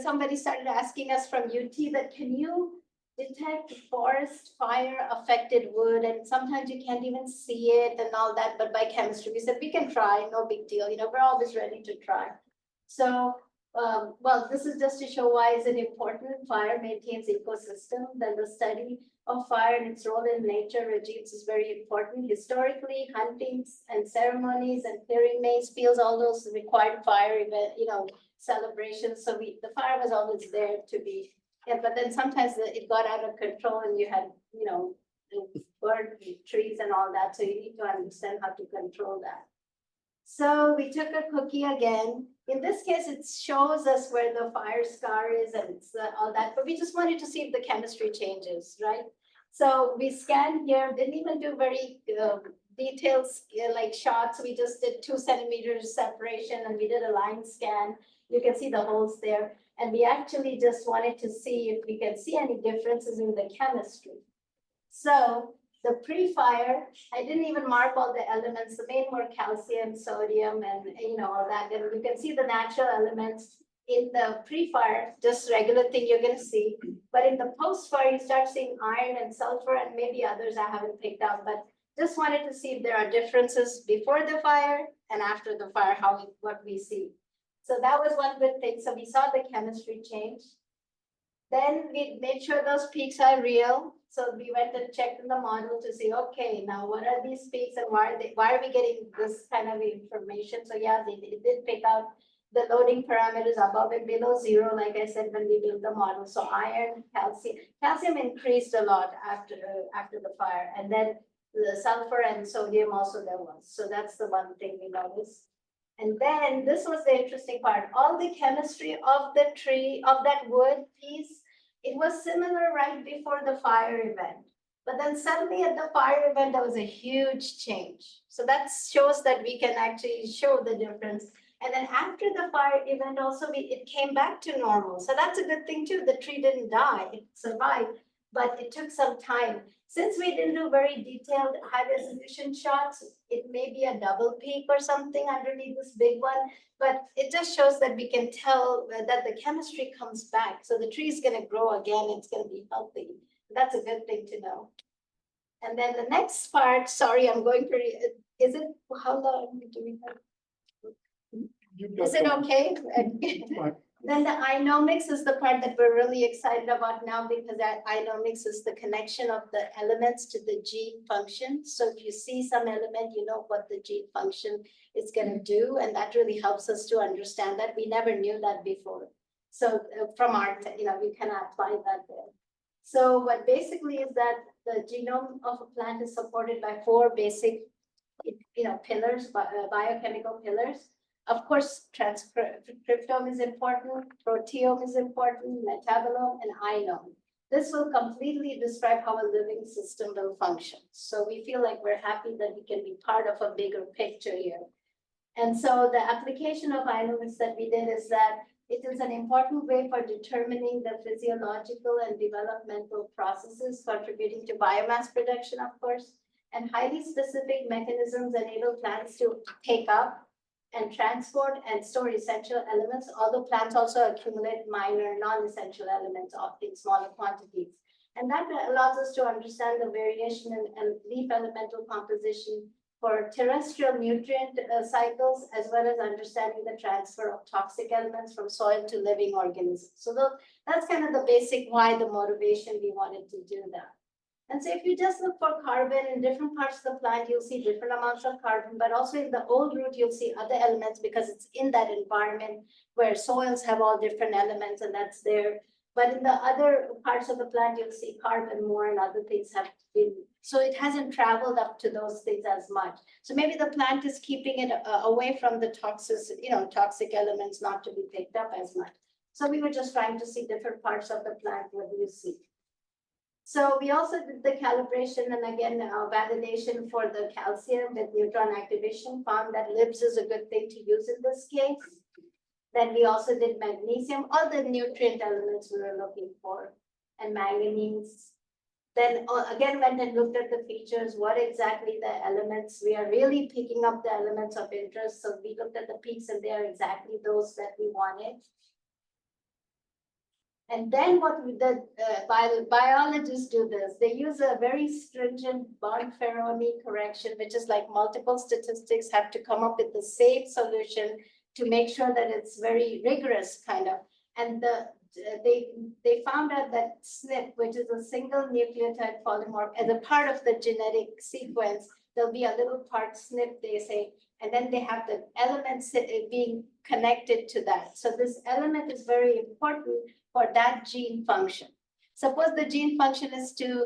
somebody started asking us from UT that can you detect forest fire affected wood, and sometimes you can't even see it and all that, but by chemistry, we said we can try, no big deal, we're always ready to try. So, well, this is just to show why it's an important. Fire maintains ecosystem. Then the study of fire and its role in nature regimes is very important. Historically, huntings and ceremonies and clearing maize fields, all those required fire event, celebrations. So the fire was always there to be. Yeah, but then sometimes it got out of control, and you had, burnt trees and all that. So you need to understand how to control that. So we took a cookie again. In this case, it shows us where the fire scar is and it's all that, but we just wanted to see if the chemistry changes, right? So we scanned here, didn't even do very detailed like shots. We just did 2 centimeters separation, and we did a line scan. You can see the holes there. And we actually just wanted to see if we can see any differences in the chemistry. So the pre-fire, I didn't even mark all the elements. The main were calcium, sodium, and all that. And you can see the natural elements in the pre-fire, just regular thing you're going to see. But in the post-fire, you start seeing iron and sulfur, and maybe others I haven't picked out. But just wanted to see if there are differences before the fire and after the fire, what we see. So that was one good thing. So we saw the chemistry change. Then we made sure those peaks are real. So we went and checked in the model to see, okay, now what are these peaks and why are we getting this kind of information? So yeah, they did pick out the loading parameters above and below 0, like I said, when we built the model. So iron, calcium increased a lot after the fire. And then the sulfur and sodium also there was. So that's the one thing we noticed. And then this was the interesting part. All the chemistry of the tree, of that wood piece, it was similar right before the fire event. But then suddenly at the fire event, there was a huge change. So that shows that we can actually show the difference. And then after the fire event also, it came back to normal. So that's a good thing too. The tree didn't die, it survived, but it took some time. Since we didn't do very detailed high resolution shots, it may be a double peak or something underneath this big one, but it just shows that we can tell that the chemistry comes back. So the tree is gonna grow again, it's gonna be healthy. That's a good thing to know. And then the next part, sorry, I'm going pretty, is it, how long do we have? Is it okay? Then the ionomics is the part that we're really excited about now, because that ionomics is the connection of the elements to the gene function. So if you see some element, you know what the gene function is gonna do, and that really helps us to understand that. We never knew that before. So from our, we can apply that there. So what basically is that the genome of a plant is supported by 4 basic, pillars, biochemical pillars. Of course, transcriptome is important, proteome is important, metabolome, and ionome. This will completely describe how a living system will function. So we feel like we're happy that we can be part of a bigger picture here. And so the application of ionomics that we did is that it is an important way for determining the physiological and developmental processes contributing to biomass production, of course, and highly specific mechanisms enable plants to take up and transport and store essential elements, although plants also accumulate minor non-essential elements in smaller quantities. And that allows us to understand the variation in leaf elemental composition for terrestrial nutrient cycles, as well as understanding the transfer of toxic elements from soil to living organisms. So that's kind of the basic why, the motivation we wanted to do that. And so if you just look for carbon in different parts of the plant, you'll see different amounts of carbon, but also in the old root, you'll see other elements because it's in that environment where soils have all different elements, and that's there. But in the other parts of the plant, you'll see carbon more and other things have been, so it hasn't traveled up to those things as much. So maybe the plant is keeping it away from the toxic elements not to be picked up as much. So we were just trying to see different parts of the plant. What do you see? So we also did the calibration and again, validation for the calcium with neutron activation, found that LIBS is a good thing to use in this case. Then we also did magnesium, all the nutrient elements we were looking for, and manganese. Then again, went and looked at the features, what exactly the elements, we are really picking up the elements of interest. So we looked at the peaks and they are exactly those that we wanted. And then what the biologists do this, they use a very stringent Bonferroni correction, which is like multiple statistics have to come up with the same solution to make sure that it's very rigorous kind of. And they found out that SNP, which is a single nucleotide polymorph, as a part of the genetic sequence, there'll be a little part SNP, they say, and then they have the elements being connected to that. So this element is very important for that gene function. Suppose the gene function is to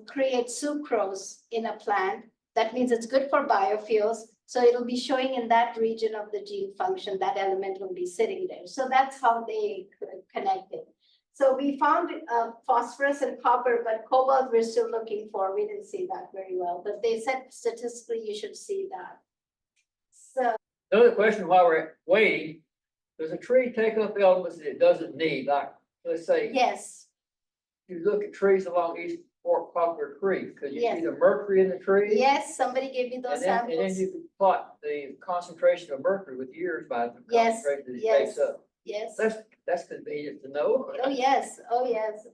create sucrose in a plant. That means it's good for biofuels. So it'll be showing in that region of the gene function, that element will be sitting there. So that's how they connect it. So we found phosphorus and copper, but cobalt we're still looking for. We didn't see that very well, but they said statistically you should see that. So Another question while we're waiting, does a tree take up elements that it doesn't need? Like, let's say, yes, you look at trees along East Fork Poplar Creek, because you Yes. see the mercury in the trees. yes, somebody gave me those And then samples. you can plot the concentration of mercury with years by the Yes, concentration that it yes. takes up. Yes. That's convenient to know. Oh, yes,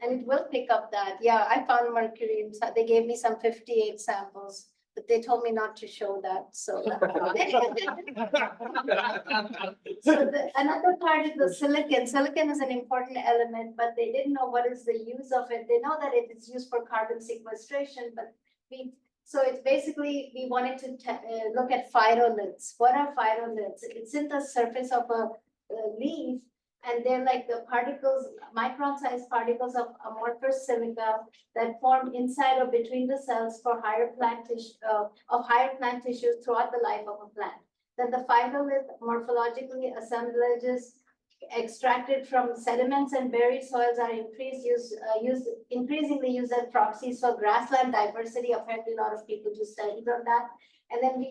and it will pick up that. Yeah, I found mercury, so they gave me some 58 samples, but they told me not to show that, so. So another part is the silicon. Silicon is an important element, but they didn't know what is the use of it. They know that it is used for carbon sequestration, but so it's basically, we wanted to look at phytoliths. What are phytoliths? It's in the surface of a leaf, and they're like the particles, micron-sized particles of amorphous silica that form inside or between the cells for higher plant tissues throughout the life of a plant. Then the phytolith morphologically assemblages extracted from sediments and buried soils are increasingly used as proxies for grassland diversity. Apparently, a lot of people do studies on that. And then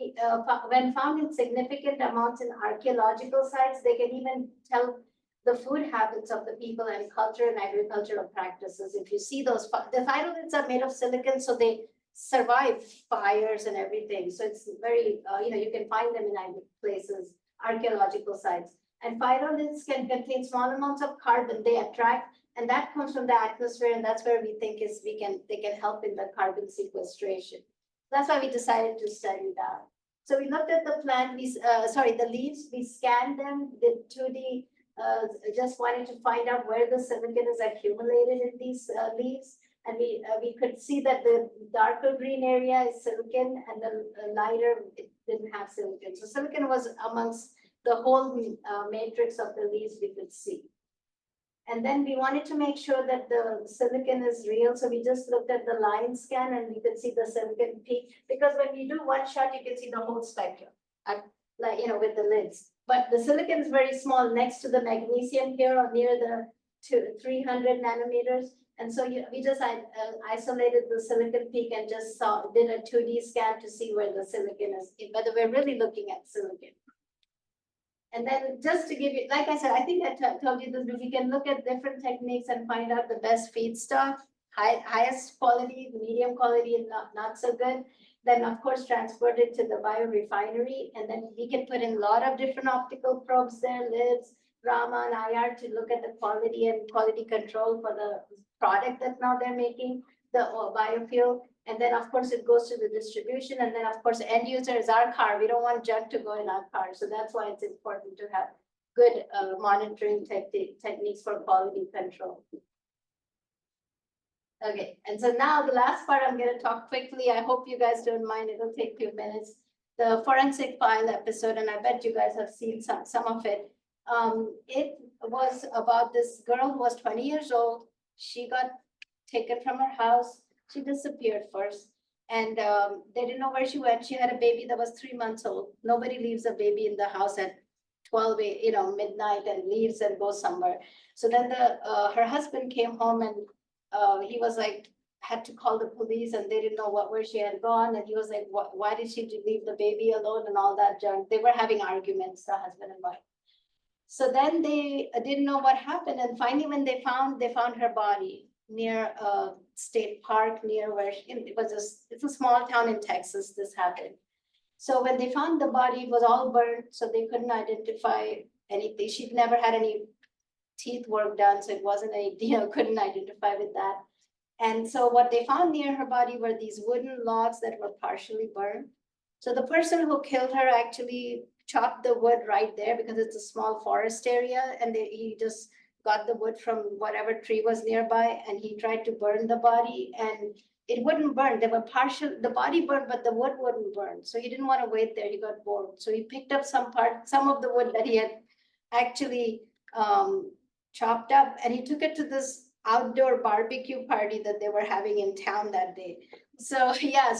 when found in significant amounts in archaeological sites, they can even tell the food habits of the people and culture and agricultural practices. If you see those, the phytoliths are made of silicon, so they survive fires and everything. So it's very, you can find them in places, archaeological sites. And phytoliths can contain small amounts of carbon they attract, and that comes from the atmosphere, and that's where we think they can help in the carbon sequestration. That's why we decided to study that. So we looked at the plant, the leaves, we scanned them, did 2D, just wanted to find out where the silicon is accumulated in these leaves. And we could see that the darker green area is silicon and the lighter, it didn't have silicon. So silicon was amongst the whole matrix of the leaves we could see. And then we wanted to make sure that the silicon is real. So we just looked at the line scan and we could see the silicon peak. Because when you do one shot, you can see the whole spectrum, like, with the lids. But the silicon is very small next to the magnesium here or near the 300 nanometers. And so we just isolated the silicon peak and just did a 2D scan to see where the silicon is, whether we're really looking at silicon. And then just to give you, like I said, I think I told you this, but we can look at different techniques and find out the best feedstock, highest quality, medium quality, and not so good. Then of course, transport it to the biorefinery. And then we can put in a lot of different optical probes there, LIBS, Raman, IR, to look at the quality and quality control for the product that now they're making, the biofuel. And then of course it goes to the distribution. And then of course, end user is our car. We don't want junk to go in our car. So that's why it's important to have good monitoring techniques for quality control. Okay, and so now the last part I'm going to talk quickly. I hope you guys don't mind. It'll take a few minutes. The forensic file episode, and I bet you guys have seen some of it. It was about this girl who was 20 years old. She got taken from her house. She disappeared first, and they didn't know where she went. She had a baby that was 3 months old. Nobody leaves a baby in the house at 12, midnight and leaves and goes somewhere. So then her husband came home and he was like, had to call the police, and they didn't know where she had gone. And he was like, why did she leave the baby alone and all that junk? They were having arguments, the husband and wife. So then they didn't know what happened. And finally, when they found her body near a state park, near where it's a small town in Texas, this happened. So when they found the body, it was all burned, so they couldn't identify anything. She'd never had any teeth work done, so it wasn't couldn't identify with that. And so what they found near her body were these wooden logs that were partially burned. So the person who killed her actually chopped the wood right there because it's a small forest area, and he just got the wood from whatever tree was nearby, and he tried to burn the body, and it wouldn't burn. They were the body burned, but the wood wouldn't burn. So he didn't want to wait there. He got bored. So he picked up some of the wood that he had actually chopped up, and he took it to this outdoor barbecue party that they were having in town that day. So yeah,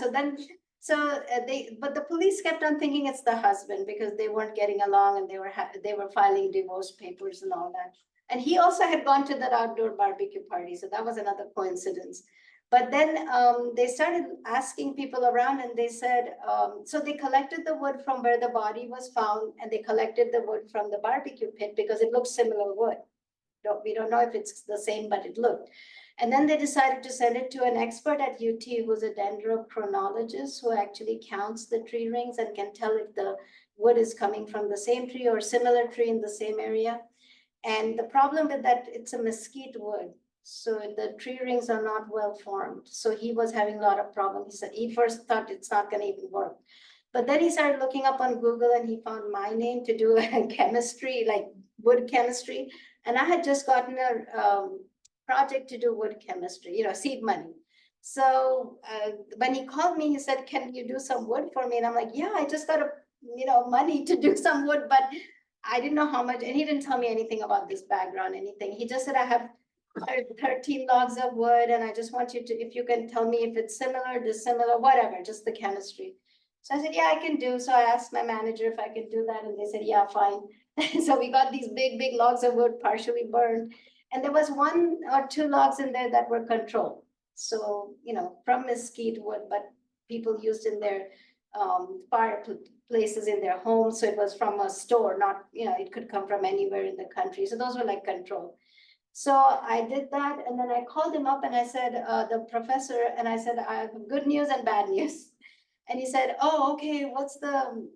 but the police kept on thinking it's the husband because they weren't getting along, and they were filing divorce papers and all that. And he also had gone to that outdoor barbecue party, so that was another coincidence. But then they started asking people around, and they said, so they collected the wood from where the body was found, and they collected the wood from the barbecue pit because it looked similar wood. We don't know if it's the same, but it looked. And then they decided to send it to an expert at UT who's a dendrochronologist who actually counts the tree rings and can tell if the wood is coming from the same tree or similar tree in the same area. And the problem with that, it's a mesquite wood. So the tree rings are not well formed. So he was having a lot of problems. He said he first thought it's not going to even work. But then he started looking up on Google, and he found my name to do chemistry, like wood chemistry. And I had just gotten a project to do wood chemistry, seed money. So when he called me, he said, can you do some wood for me? And I'm like, yeah, I just got money to do some wood, but I didn't know how much. And he didn't tell me anything about this background, anything. He just said, I have 13 logs of wood, and I just want you to, if you can tell me if it's similar, dissimilar, whatever, just the chemistry. So I said, yeah, I can do. So I asked my manager if I could do that, and they said, yeah, fine. So we got these big logs of wood partially burned. And there was 1 or 2 logs in there that were controlled. So, from mesquite wood, but people used in their fireplaces in their homes. So it was from a store, not, it could come from anywhere in the country. So those were like controlled. So I did that, and then I called him up and I said, the professor, and I said, I have good news and bad news. And he said, oh, okay, what's the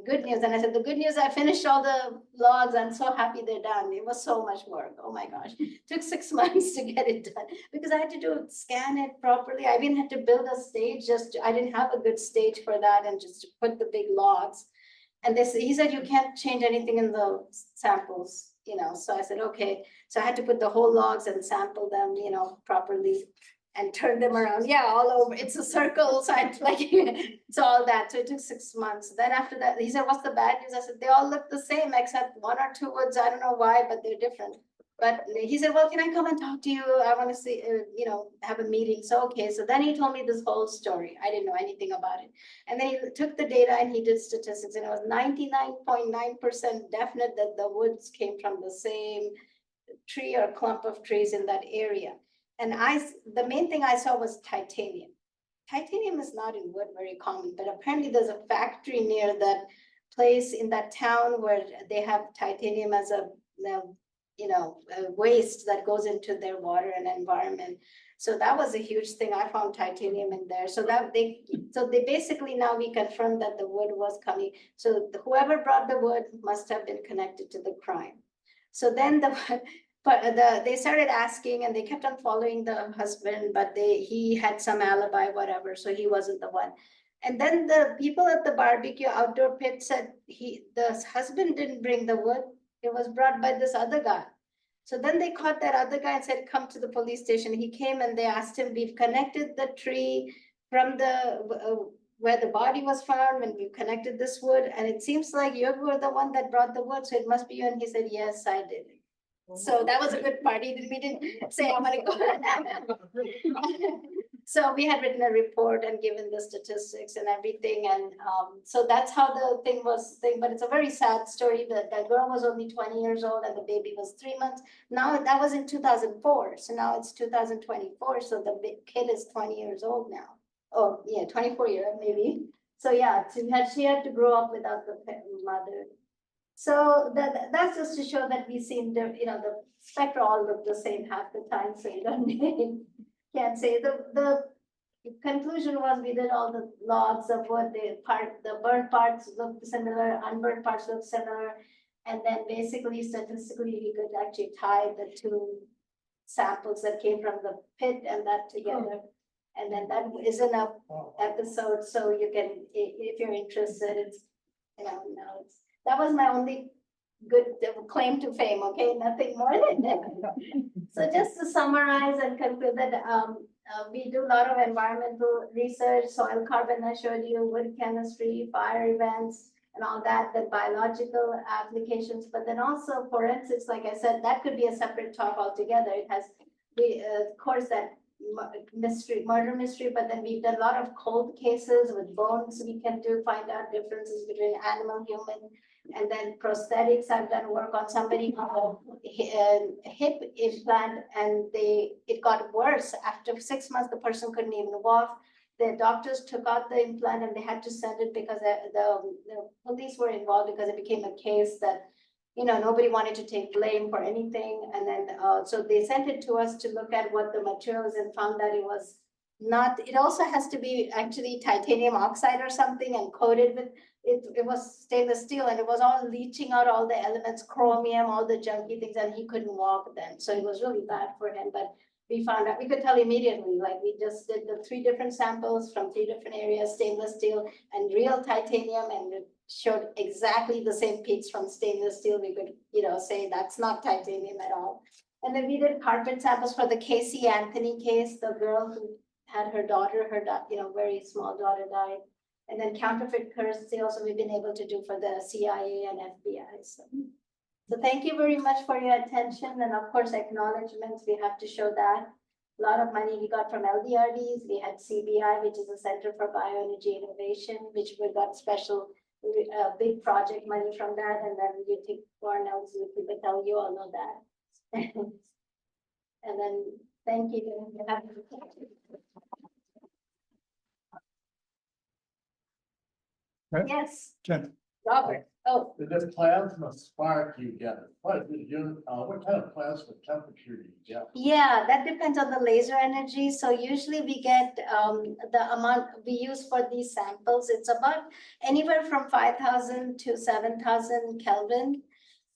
good news? And I said, the good news, I finished all the logs. I'm so happy they're done. It was so much work. Oh my gosh. Took 6 months to get it done because I had to scan it properly. I even had to build a stage. I didn't have a good stage for that, and just to put the big logs. And he said, you can't change anything in the samples, so I said, okay. So I had to put the whole logs and sample them, properly and turn them around. Yeah, all over. It's a circle. So it's all that. So it took 6 months. Then after that, he said, what's the bad news? I said, they all look the same except 1 or 2 woods. I don't know why, but they're different. But he said, well, can I come and talk to you? I want to see, have a meeting. So, okay. So then he told me this whole story. I didn't know anything about it. And then he took the data and he did statistics, and it was 99.9% definite that the woods came from the same tree or clump of trees in that area. And the main thing I saw was titanium. Titanium is not in wood very common, but apparently there's a factory near that place in that town where they have titanium as a waste that goes into their water and environment. So that was a huge thing. I found titanium in there. So they basically, now we confirmed that the wood was coming. So whoever brought the wood must have been connected to the crime. So then they started asking, and they kept on following the husband, but he had some alibi, whatever. So he wasn't the one. And then the people at the barbecue outdoor pit said the husband didn't bring the wood. It was brought by this other guy. So then they caught that other guy and said, come to the police station. He came and they asked him, we've connected the tree from where the body was found, when we've connected this wood. And it seems like you were the one that brought the wood. So it must be you. And he said, yes, I did it. So that was a good party. We didn't say, I want to go. So we had written a report and given the statistics and everything. And so that's how the thing was. But it's a very sad story that that girl was only 20 years old and the baby was 3 months. Now that was in 2004. So now it's 2024. So the kid is 20 years old now. Oh yeah, 24 years maybe. So yeah, she had to grow up without the mother. So that's just to show that we seem to, the spectra all look the same half the time. So you don't can't say the conclusion was we did all the logs of wood, the burnt parts looked similar, unburnt parts looked similar. And then basically statistically, we could actually tie the 2 samples that came from the pit and that together. And then that is an episode. So you can, if you're interested, it's, that was my only good claim to fame, okay? Nothing more than that. So just to summarize and conclude that we do a lot of environmental research, soil carbon I showed you, wood chemistry, fire events, and all that, the biological applications, but then also forensics, like I said, that could be a separate talk altogether. It has, of course, that murder mystery, but then we've done a lot of cold cases with bones. We can find out differences between animal, human, and then prosthetics. I've done work on somebody hip implant, and it got worse. After 6 months, the person couldn't even walk. The doctors took out the implant and they had to send it because the police were involved, because it became a case that nobody wanted to take blame for anything. And then, so they sent it to us to look at what the materials, and found that it was not, it also has to be actually titanium oxide or something, and coated with, it was stainless steel, and it was all leaching out all the elements, chromium, all the junky things, and he couldn't walk then. So it was really bad for him, but we found out, we could tell immediately, like we just did the 3 different samples from 3 different areas, stainless steel and real titanium, and it showed exactly the same peaks from stainless steel. We could, say that's not titanium at all. And then we did carpet samples for the Casey Anthony case, the girl who had her daughter, very small daughter died. And then counterfeit currency also we've been able to do for the CIA and FBI. So thank you very much for your attention, and of course acknowledgements, we have to show that. A lot of money we got from LDRDs. We had CBI, which is a Center for Bioenergy Innovation, which we got special big project money from that, and then you take ORNLs, people tell you all know that. And then, thank you. You have- Right. Yes, Jen, Robert, oh, this plasma spark you get, what kind of plasma temperature do you get? yeah, that depends on the laser energy. So usually we get the amount we use for these samples. It's about anywhere from 5,000 to 7,000 Kelvin.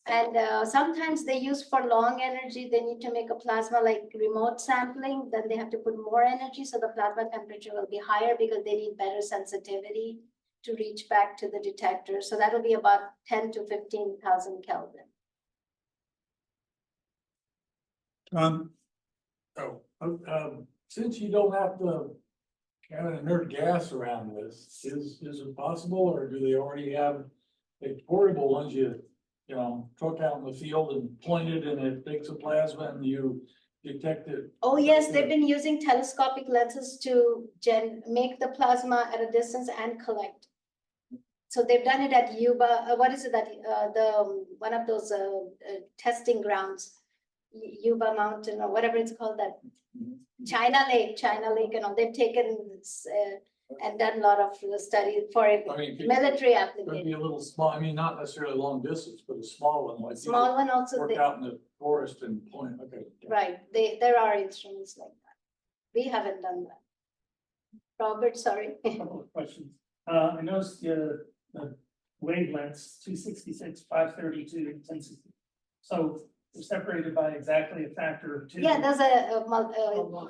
And sometimes they use for long energy, they need to make a plasma like remote sampling, then they have to put more energy. So the plasma temperature will be higher because they need better sensitivity to reach back to the detector. So that'll be about 10 to 15,000 Kelvin. Since you don't have to have an inert gas around this, is it possible, or do they already have the portable ones you know, truck out in the field and point it and it takes a plasma and you detect it? Oh, yes, they've been using telescopic lenses to make the plasma at a distance and collect. So they've done it at Yuba, what is it that, one of those testing grounds, Yuba Mountain or whatever it's called, that China Lake, and all, they've taken and done a lot of study for it, I mean, military it could application. be a little small, I mean, not necessarily long distance, but a small one, like. Small one also, Work out in the forest and point, okay. right, there are instruments like that. We haven't done that. Robert, sorry. Couple of questions. I noticed the wavelengths, 266, 532, 1060. So they're separated by exactly a factor of 2. Yeah, there's a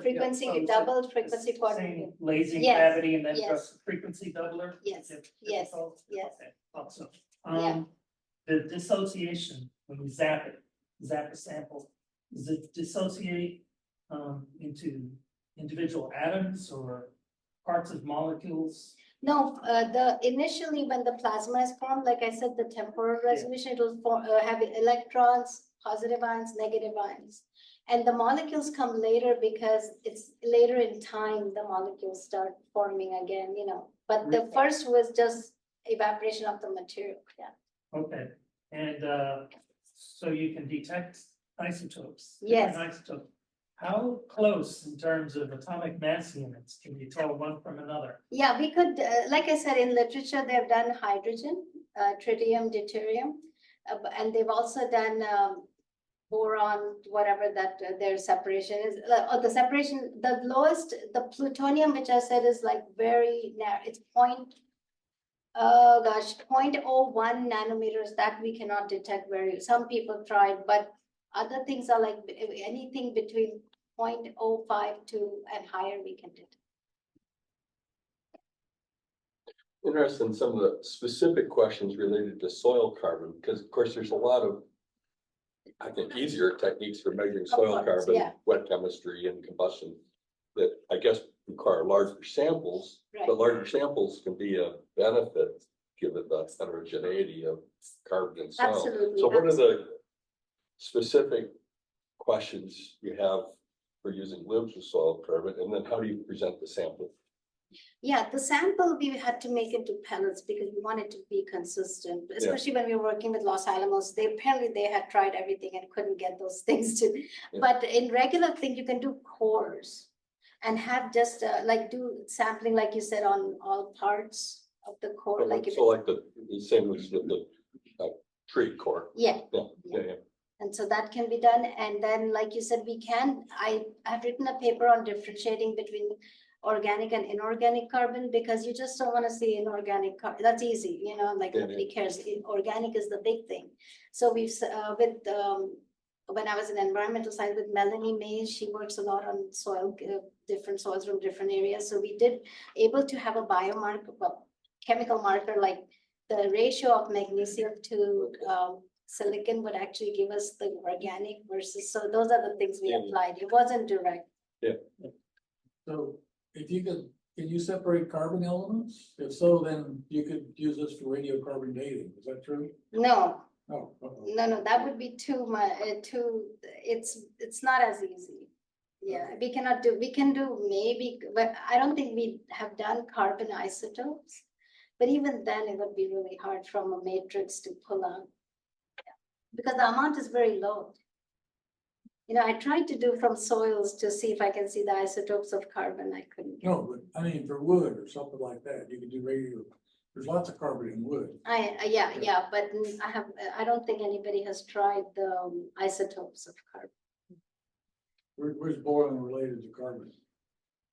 frequency So it's doubled, the frequency quadrupled. Same lasing Yes, gravity and then yes. just frequency doubler? Yes, Is it yes, difficult? yes. Okay, thought so. Yeah. The dissociation, when you zap a sample, does it dissociate into individual atoms or parts of molecules? No, initially when the plasma is formed, like I said, the temporal resolution, it will have electrons, positive ions, negative ions. And the molecules come later because it's later in time, the molecules start forming again, you know. But the first was just evaporation of the material, yeah. Okay, and so you can detect isotopes? Yes. Different isotopes. How close in terms of atomic mass units can you tell one from another? Yeah, we could, like I said, in literature, they've done hydrogen, tritium, deuterium, and they've also done boron, whatever that their separation is, or the separation, the lowest, the plutonium, which I said is like very narrow, it's 0.01 nanometers that we cannot detect some people tried, but other things are like anything between 0.05 to and higher we can detect. Interested in some of the specific questions related to soil carbon, because of course there's a lot of, I think, easier techniques for measuring soil course, carbon, yeah. wet chemistry and combustion that I guess require larger samples, Right. but larger samples can be a benefit given the heterogeneity of carbon and soil. Absolutely, So what are the specific questions you have for using LIBS with soil carbon, and then how do you present the sample? Yeah, the sample we had to make into pellets because we wanted to be consistent, especially when we were working with Los Alamos. Apparently they had tried everything and couldn't get those things to, but in regular thing, you can do cores and have just like do sampling, like you said, on all parts of the core. So Like if like the same as with the tree core. yeah. Yeah. And so that can be done. And then, like you said, I've written a paper on differentiating between organic and inorganic carbon, because you just don't want to see inorganic carbon. That's easy, you know, like nobody cares. Organic is the big thing. So we've when I was in environmental science with Melanie Mays, she works a lot on soil, different soils from different areas. So we did able to have a biomarker, well, chemical marker, like the ratio of magnesium to silicon would actually give us the organic versus, so those are the things we applied. It wasn't direct. So if you can you separate carbon elements? If so, then you could use this for radiocarbon dating. Is that true? No, No. no, that would be too much, it's not as easy. Yeah, we can do maybe, but I don't think we have done carbon isotopes. But even then, it would be really hard from a matrix to pull out. Because the amount is very low. I tried to do from soils to see if I can see the isotopes of carbon. I couldn't. No, but I mean, for wood or something like that, you can do radio. There's lots of carbon in wood. Yeah, but I don't think anybody has tried the isotopes of carbon. Where's boron related to carbon?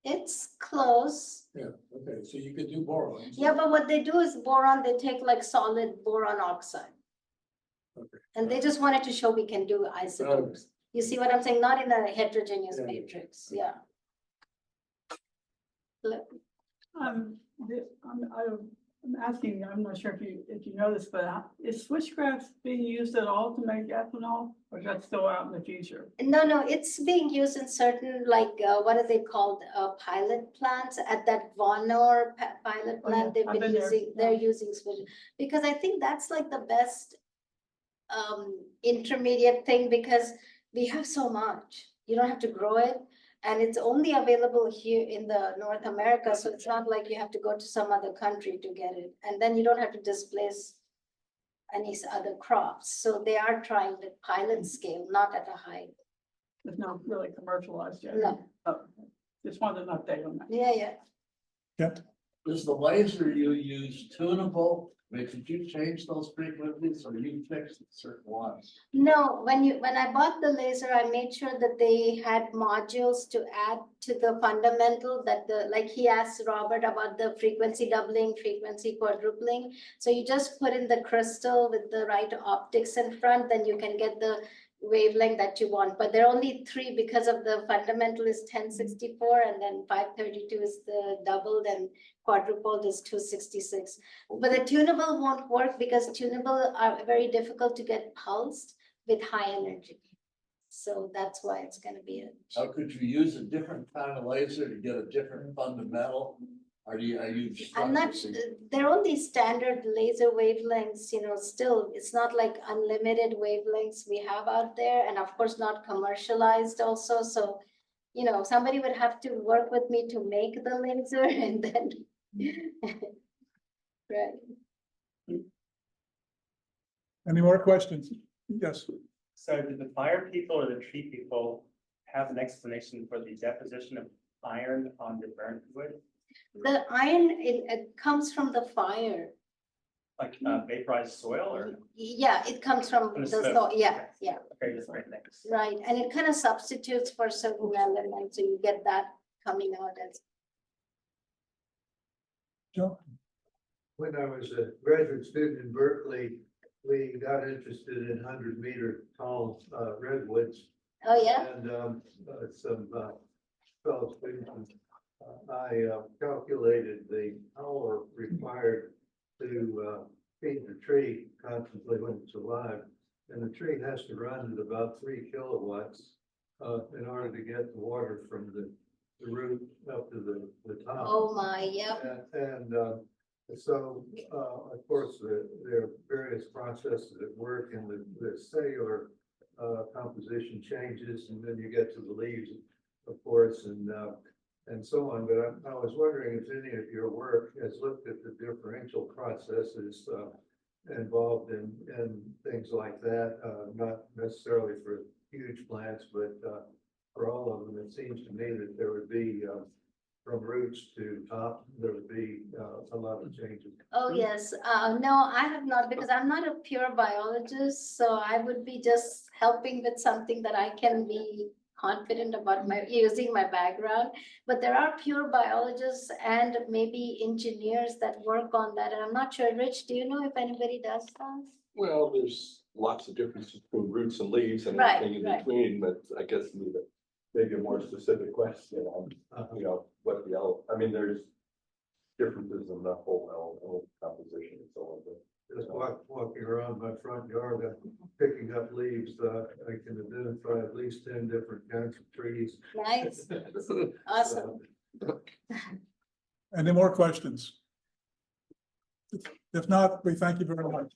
It's close. Yeah, okay, so you could do boron. Yeah, but what they do is boron, they take like solid boron oxide. Okay. And they just wanted to show we can do isotopes. You see what I'm saying? Not in a heterogeneous Yeah. matrix, yeah. I'm asking, I'm not sure if you know this, but is switchgrass being used at all to make ethanol, or is that still out in the future? No, it's being used in certain, like, what are they called, pilot plants at that Vonor pilot Oh, plant, yeah, they've I've been been there, using, they're yeah. using switch. Because I think that's like the best intermediate thing, because we have so much, you don't have to grow it. And it's only available here in the North America, so it's not like you have to go to some other country to get it. And then you don't have to displace any other crops. So they are trying the pilot scale, not at a high. It's not really commercialized yet. No. Oh, just wanted an update on that. Yeah. Is the laser you use tunable? I mean, could you change those frequencies or you fix certain ones? No, when I bought the laser, I made sure that they had modules to add to the fundamental that like he asked Robert about the frequency doubling, frequency quadrupling. So you just put in the crystal with the right optics in front, then you can get the wavelength that you want. But there are only 3 because of the fundamental is 1064 and then 532 is the doubled and quadrupled is 266. But the tunable won't work because tunable are very difficult to get pulsed with high energy. So that's why it's going to be How could you use a different kind of laser to get a different fundamental? Are you? I'm not, they're only standard laser wavelengths, still, it's not like unlimited wavelengths we have out there. And of course, not commercialized also. So, somebody would have to work with me to make the laser and then, right. Any more questions? Yes. So did the fire people or the tree people have an explanation for the deposition of iron on the burnt wood? The iron, it comes from the fire. Like vaporized soil or? Yeah, it comes from From the the smoke. soil, yeah, Okay. yeah, Okay, that's great, thanks. right. And it kind of substitutes for certain elements, so you get that coming out as. Joe? When I was a graduate student in Berkeley, we got interested in 100-meter tall redwoods. Oh, yeah? And some fellow students, I calculated the power required to feed the tree constantly when it's alive. And the tree has to run at about 3 kilowatts in order to get the water from the root up to the top. Oh, my, yep. And so, of course, there are various processes at work, and the cellular composition changes, and then you get to the leaves, of course, and so on. But I was wondering if any of your work has looked at the differential processes involved in things like that, not necessarily for huge plants, but for all of them. It seems to me that there would be from roots to top, there would be a lot of changes. Oh, yes. No, I have not, because I'm not a pure biologist, so I would be just helping with something that I can be confident about using my background. But there are pure biologists and maybe engineers that work on that. And I'm not sure, Rich, do you know if anybody does that? Well, there's lots of differences between roots and leaves and Right, everything in right. between, but I guess you need maybe a more specific question on, what I mean, there's differences in the whole composition and so on, but. Just walking around my front yard, picking up leaves, I can identify at least 10 different kinds of trees. Nice, awesome. Any more questions? If not, we thank you very much.